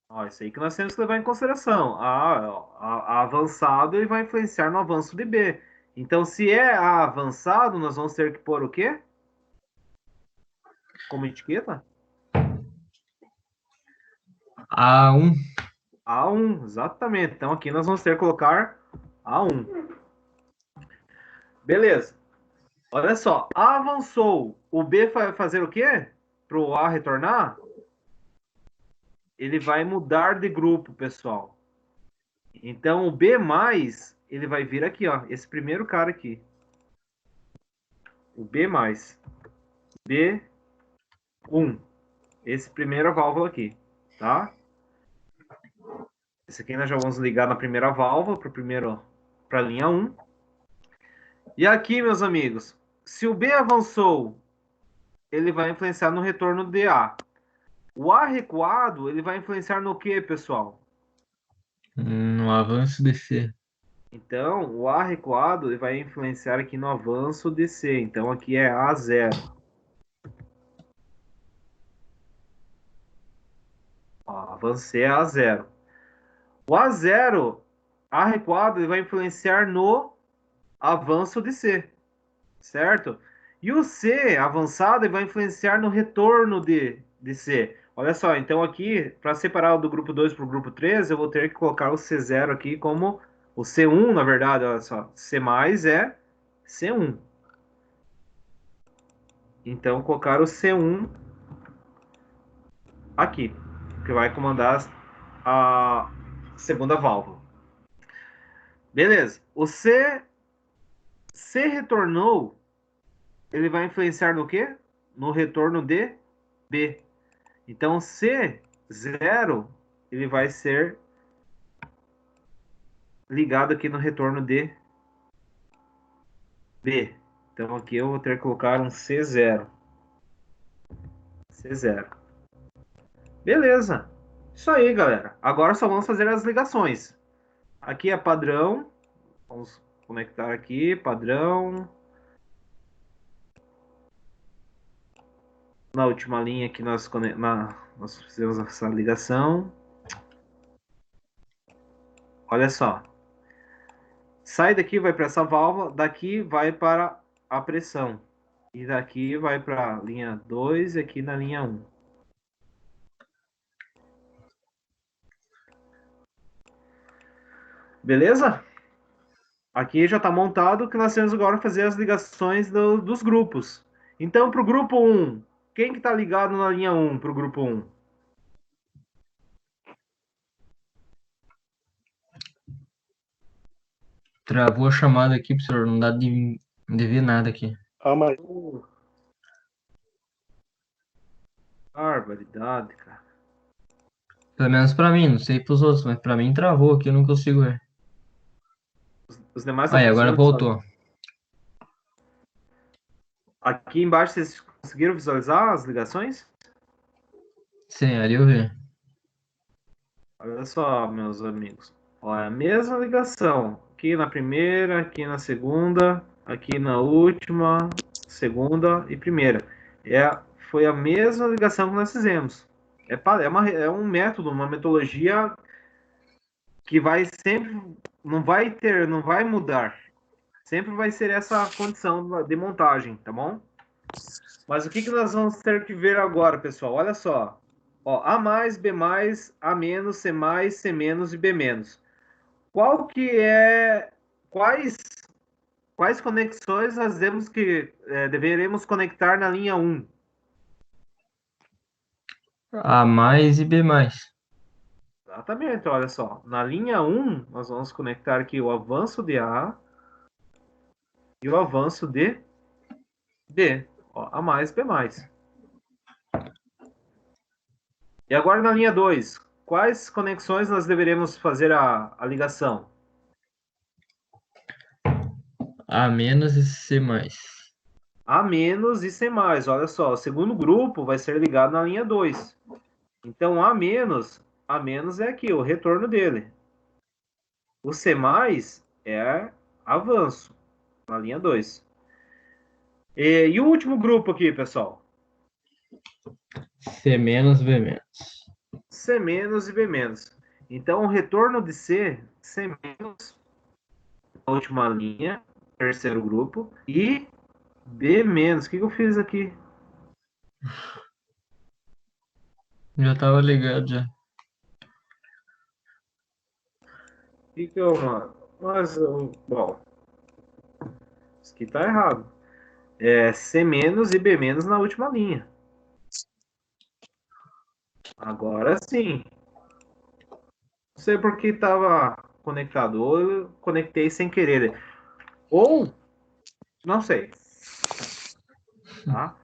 [SPEAKER 1] Ó, isso aí que nós temos que levar em consideração. A avançado, ele vai influenciar no avanço de B. Então, se é A avançado, nós vamos ter que pôr o quê? Como etiqueta?
[SPEAKER 3] A1.
[SPEAKER 1] A1, exatamente. Então, aqui nós vamos ter que colocar A1. Beleza. Olha só, A avançou. O B vai fazer o quê? Para o A retornar? Ele vai mudar de grupo, pessoal. Então, o B+, ele vai vir aqui, ó. Esse primeiro cara aqui. O B+. B1. Esse primeira válvula aqui, tá? Esse aqui nós já vamos ligar na primeira válvula, para a linha 1. E aqui, meus amigos, se o B avançou, ele vai influenciar no retorno de A. O A recuado, ele vai influenciar no que, pessoal?
[SPEAKER 3] No avanço de C.
[SPEAKER 1] Então, o A recuado ele vai influenciar aqui no avanço de C. Então, aqui é A0. Ó, avancei A0. O A0, A recuado, ele vai influenciar no avanço de C. Certo? E o C avançado, ele vai influenciar no retorno de C. Olha só, então aqui, para separar do grupo 2 para o grupo 3, eu vou ter que colocar o C0 aqui como o C1, na verdade, olha só. C+ é C1. Então, colocar o C1 aqui, que vai comandar a segunda válvula. Beleza. O C retornou, ele vai influenciar no quê? No retorno de B. Então, C0, ele vai ser ligado aqui no retorno de B. Então, aqui eu vou ter que colocar um C0. C0. Beleza. Isso aí, galera. Agora só vamos fazer as ligações. Aqui é padrão. Vamos conectar aqui, padrão. Na última linha que nós fizemos essa ligação. Olha só. Sai daqui, vai para essa válvula. Daqui vai para a pressão. E daqui vai para a linha 2 e aqui na linha 1. Beleza? Aqui já está montado, que nós temos agora fazer as ligações dos grupos. Então, para o grupo 1, quem que está ligado na linha 1 para o grupo 1?
[SPEAKER 3] Travou a chamada aqui, professor. Não dá de ver nada aqui.
[SPEAKER 8] A mais.
[SPEAKER 1] Barbaridade, cara.
[SPEAKER 3] Pelo menos pra mim, não sei pros outros, mas pra mim travou aqui, eu não consigo ver.
[SPEAKER 1] Os demais estão
[SPEAKER 3] Aí, agora
[SPEAKER 1] conseguindo visualizar?
[SPEAKER 3] voltou.
[SPEAKER 1] Aqui embaixo vocês conseguiram visualizar as ligações?
[SPEAKER 3] Sim, ali eu vi.
[SPEAKER 1] Olha só, meus amigos. Ó, é a mesma ligação. Aqui na primeira, aqui na segunda, aqui na última, segunda e primeira. Foi a mesma ligação que nós fizemos. É um método, uma metodologia que vai sempre, não vai mudar. Sempre vai ser essa condição de montagem, tá bom? Mas o que nós vamos ter que ver agora, pessoal? Olha só. Ó, A mais, B mais, A menos, C mais, C menos e B menos. Qual que é... Quais conexões nós deveremos conectar na linha 1?
[SPEAKER 3] A mais e B mais.
[SPEAKER 1] Exatamente, olha só. Na linha 1, nós vamos conectar aqui o avanço de A e o avanço de B. Ó, A mais, B mais. E agora na linha 2, quais conexões nós deveremos fazer a ligação?
[SPEAKER 3] A menos e C mais.
[SPEAKER 1] A menos e C mais. Olha só, o segundo grupo vai ser ligado na linha 2. Então, A menos é aqui, o retorno dele. O C mais é avanço, na linha 2. E o último grupo aqui, pessoal?
[SPEAKER 3] C menos, B menos.
[SPEAKER 1] C menos e B menos. Então, o retorno de C menos, na última linha, terceiro grupo, e B menos. O que eu fiz aqui?
[SPEAKER 3] Já tava ligado já.
[SPEAKER 1] O que eu... Mas, bom, isso aqui tá errado. É C menos e B menos na última linha. Agora sim. Não sei por que estava conectado. Ou eu conectei sem querer. Ou, não sei. Tá?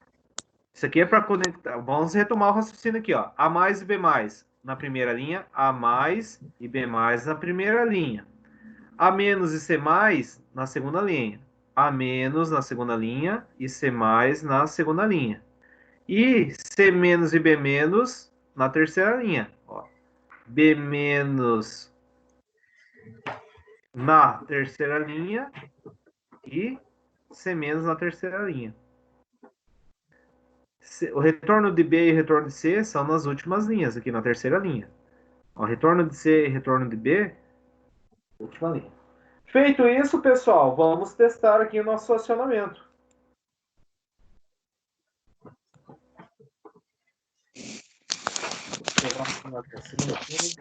[SPEAKER 1] Isso aqui é para conectar. Vamos retomar o raciocínio aqui, ó. A mais e B mais na primeira linha. A mais e B mais na primeira linha. A menos e C mais na segunda linha. A menos na segunda linha e C mais na segunda linha. E C menos e B menos na terceira linha. Ó. B menos na terceira linha e C menos na terceira linha. O retorno de B e o retorno de C são nas últimas linhas, aqui na terceira linha. O retorno de C e retorno de B, última linha. Feito isso, pessoal, vamos testar aqui o nosso acionamento. Vou pegar uma segunda aqui.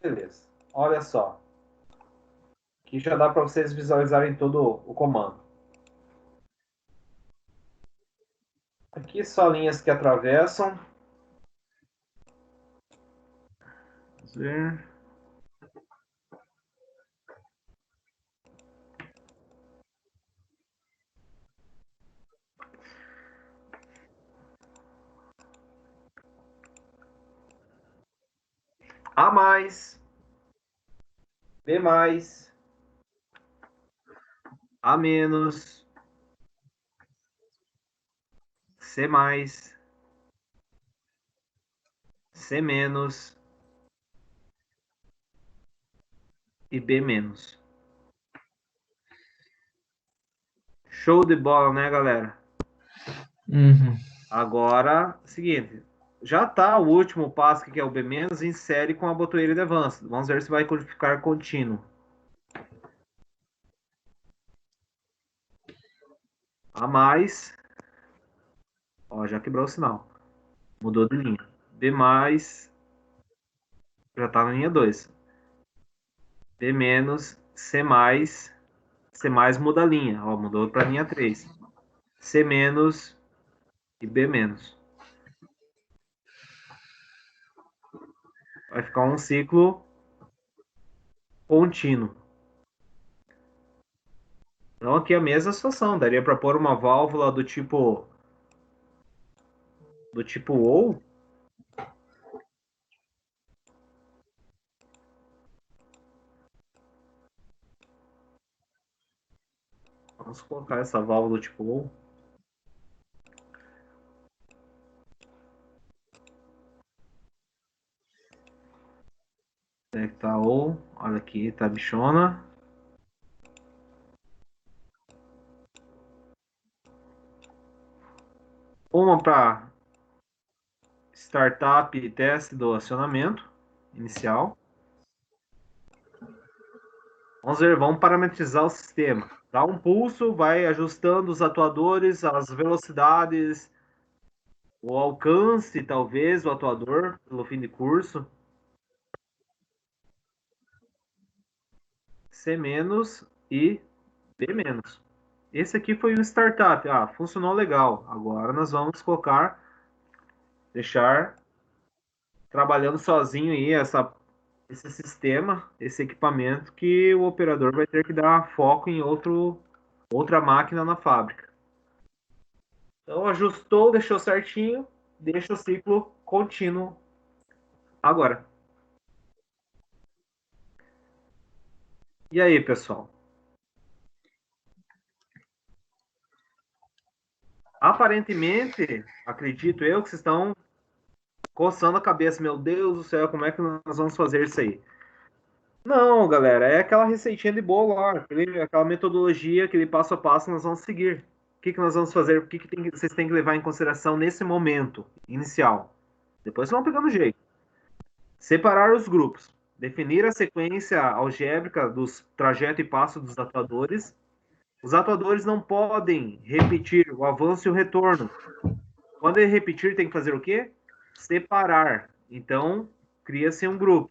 [SPEAKER 1] Beleza. Olha só. Aqui já dá para vocês visualizarem todo o comando. Aqui só linhas que atravessam. Vamos ver. A mais, B mais, A menos, C mais, C menos e B menos. Show de bola, né, galera?
[SPEAKER 3] Uhum.
[SPEAKER 1] Agora, seguinte, já tá o último passo que é o B menos, insere com a botoeira de avanço. Vamos ver se vai ficar contínuo. A mais, ó, já quebrou o sinal. Mudou de linha. B mais, já tá na linha 2. B menos, C mais muda a linha, ó, mudou para linha 3. C menos e B menos. Vai ficar um ciclo contínuo. Então aqui é a mesma situação. Daria para pôr uma válvula do tipo OU. Vamos colocar essa válvula do tipo OU. Onde é que tá OU? Olha aqui, tá bichona. Uma para startup e teste do acionamento inicial. Vamos ver, vamos parametrizar o sistema. Dá um pulso, vai ajustando os atuadores, as velocidades, o alcance, talvez, do atuador, pelo fim de curso. C- e B-. Esse aqui foi um startup. Ah, funcionou legal. Agora nós vamos deixar trabalhando sozinho aí esse sistema, esse equipamento que o operador vai ter que dar foco em outra máquina na fábrica. Então ajustou, deixou certinho, deixa o ciclo contínuo agora. E aí, pessoal? Aparentemente, acredito eu que vocês estão coçando a cabeça. Meu Deus do céu, como é que nós vamos fazer isso aí? Não, galera, é aquela receitinha de bolo lá, aquela metodologia, aquele passo a passo nós vamos seguir. O que nós vamos fazer? O que vocês têm que levar em consideração nesse momento inicial? Depois vocês vão pegando jeito. Separar os grupos. Definir a sequência algébrica dos trajeto e passo dos atuadores. Os atuadores não podem repetir o avanço e o retorno. Quando ele repetir, tem que fazer o quê? Separar. Então, cria-se um grupo.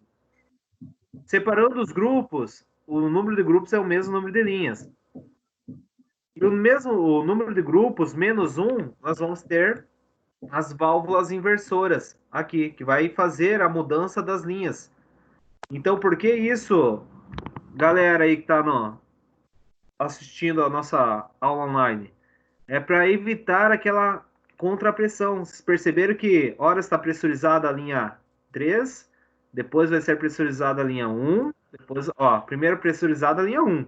[SPEAKER 1] Separando os grupos, o número de grupos é o mesmo número de linhas. E o número de grupos menos um, nós vamos ter as válvulas inversoras aqui, que vai fazer a mudança das linhas. Então, por que isso, galera aí que está assistindo a nossa aula online? É para evitar aquela contrapressão. Vocês perceberam que hora está pressurizada a linha 3, depois vai ser pressurizada a linha 1, depois, primeiro pressurizada a linha 1.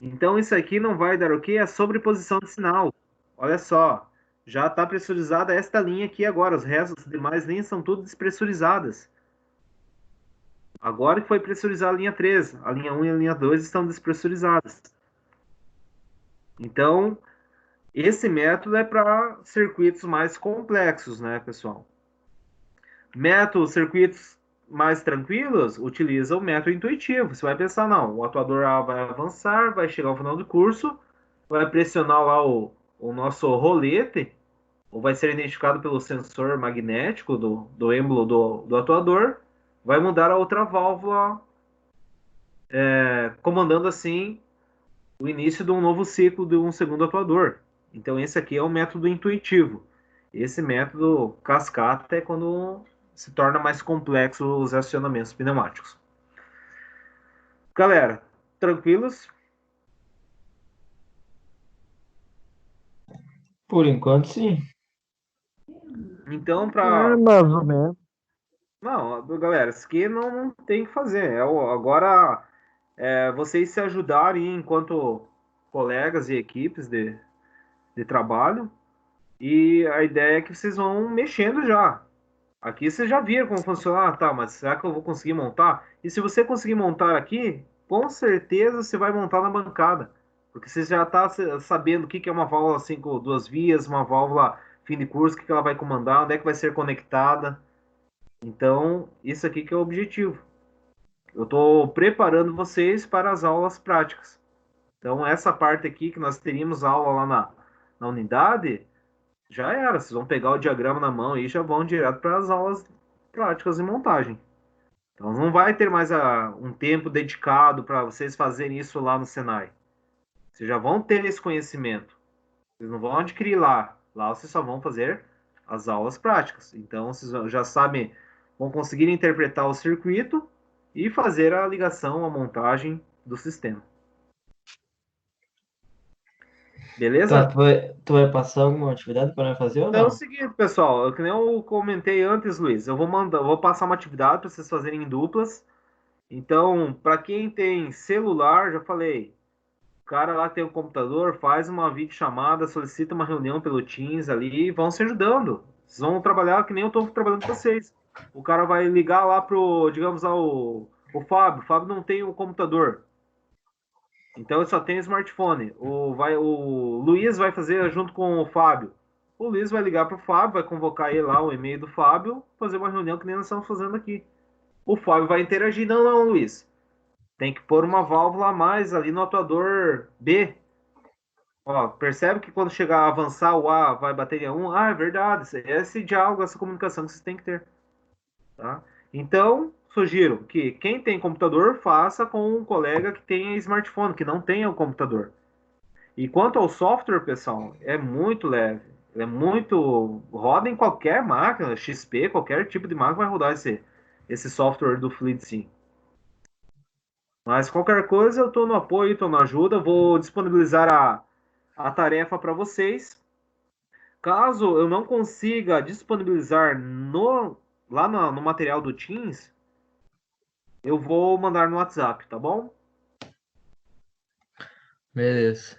[SPEAKER 1] Então isso aqui não vai dar o quê? A sobreposição de sinal. Olha só, já está pressurizada esta linha aqui agora, os restos das demais linhas são tudo despressurizadas. Agora que foi pressurizada a linha 3, a linha 1 e a linha 2 estão despressurizadas. Então, esse método é para circuitos mais complexos, né, pessoal? Circuitos mais tranquilos, utiliza o método intuitivo. Você vai pensar, não, o atuador A vai avançar, vai chegar ao final do curso, vai pressionar lá o nosso rolete, ou vai ser identificado pelo sensor magnético do êmbolo do atuador, vai mudar a outra válvula, comandando assim o início de um novo ciclo de um segundo atuador. Então esse aqui é o método intuitivo. Esse método cascata é quando se torna mais complexo os acionamentos pneumáticos. Galera, tranquilos?
[SPEAKER 3] Por enquanto, sim.
[SPEAKER 1] Então,
[SPEAKER 4] Mais ou menos.
[SPEAKER 1] Não, galera, isso aqui não tem o que fazer. Agora, vocês se ajudarem enquanto colegas e equipes de trabalho. E a ideia é que vocês vão mexendo já. Aqui vocês já viram como funciona. Ah, tá, mas será que eu vou conseguir montar? E se você conseguir montar aqui, com certeza você vai montar na bancada. Porque você já está sabendo o que é uma válvula 5 duas vias, uma válvula fim de curso, o que ela vai comandar, onde é que vai ser conectada. Então, isso aqui que é o objetivo. Eu estou preparando vocês para as aulas práticas. Então, essa parte aqui que nós teríamos aula lá na unidade, já era. Vocês vão pegar o diagrama na mão e já vão direto para as aulas práticas e montagem. Então, não vai ter mais um tempo dedicado para vocês fazerem isso lá no Senai. Vocês já vão ter esse conhecimento. Vocês não vão adquirir lá. Lá vocês só vão fazer as aulas práticas. Então, vocês já sabem vão conseguir interpretar o circuito e fazer a ligação, a montagem do sistema. Beleza?
[SPEAKER 3] Tá, tu vai passar alguma atividade para fazer ou
[SPEAKER 1] Então é o
[SPEAKER 3] não?
[SPEAKER 1] seguinte, pessoal, que nem eu comentei antes, Luiz, eu vou passar uma atividade para vocês fazerem em duplas. Então, para quem tem celular, já falei, o cara lá que tem o computador, faz uma videochamada, solicita uma reunião pelo Teams ali e vão se ajudando. Vocês vão trabalhar que nem eu estou trabalhando com vocês. O cara vai ligar lá pro, digamos, o Fábio. O Fábio não tem o computador. Então ele só tem smartphone. O Luiz vai fazer junto com o Fábio. O Luiz vai ligar pro Fábio, vai convocar ele lá, o e-mail do Fábio, fazer uma reunião que nem nós estamos fazendo aqui. O Fábio vai interagir. Não, Luiz. Tem que pôr uma válvula a mais ali no atuador B. Ó, percebe que quando chegar a avançar o A vai bateria 1? Ah, é verdade. Esse diálogo, essa comunicação que vocês têm que ter. Tá? Então, sugiro que quem tem computador faça com um colega que tenha smartphone, que não tenha o computador. E quanto ao software, pessoal, é muito leve. É muito. Roda em qualquer máquina, XP, qualquer tipo de máquina vai rodar esse software do FluidSim. Mas qualquer coisa, eu estou no apoio, estou na ajuda. Vou disponibilizar a tarefa para vocês. Caso eu não consiga disponibilizar lá no material do Teams, eu vou mandar no WhatsApp, tá bom?
[SPEAKER 3] Beleza.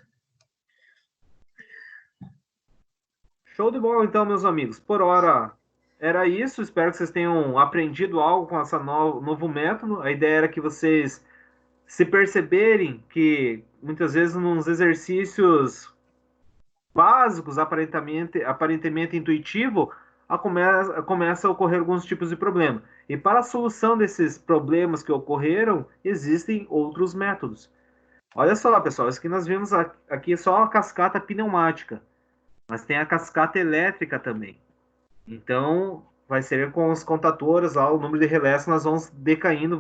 [SPEAKER 1] Show de bola, então, meus amigos. Por hora era isso. Espero que vocês tenham aprendido algo com esse novo método. A ideia era que vocês se perceberem que muitas vezes nos exercícios básicos, aparentemente intuitivo, começa a ocorrer alguns tipos de problema. E para a solução desses problemas que ocorreram, existem outros métodos. Olha só, pessoal, isso que nós vimos aqui é só a cascata pneumática, mas tem a cascata elétrica também. Então, vai ser com os contatores lá, o número de relés, nós vamos decaindo,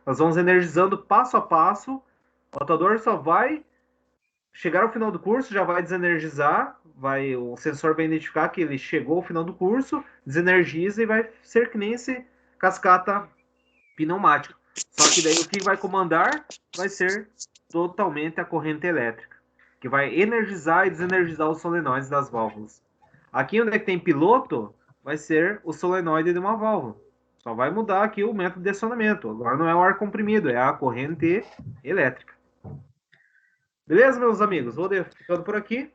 [SPEAKER 1] nós vamos energizando passo a passo. O atuador só vai chegar ao final do curso, já vai desenergizar, o sensor vai identificar que ele chegou ao final do curso, desenergiza e vai ser que nem esse cascata pneumática. Só que daí o que vai comandar vai ser totalmente a corrente elétrica, que vai energizar e desenergizar os solenoides das válvulas. Aqui onde é que tem piloto, vai ser o solenoide de uma válvula. Só vai mudar aqui o método de acionamento. Agora não é o ar comprimido, é a corrente elétrica. Beleza, meus amigos? Vou ficando por aqui.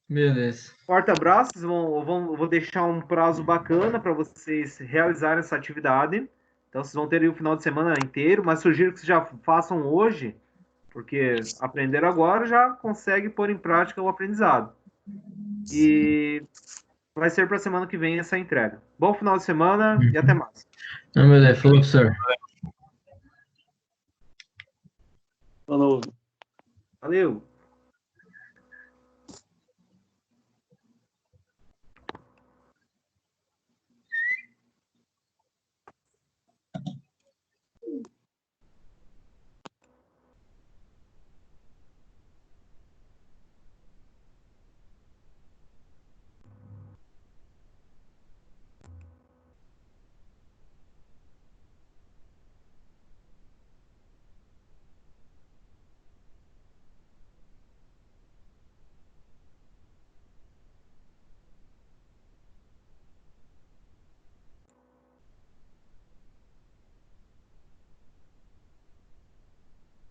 [SPEAKER 3] Beleza.
[SPEAKER 1] Forte abraço. Vou deixar um prazo bacana para vocês realizarem essa atividade. Então, vocês vão ter aí o final de semana inteiro, mas sugiro que vocês já façam hoje, porque aprender agora já consegue pôr em prática o aprendizado. E vai ser para a semana que vem essa entrega. Bom final de semana e até mais.
[SPEAKER 3] Não, beleza. Falou, professor.
[SPEAKER 8] Falou.
[SPEAKER 1] Valeu!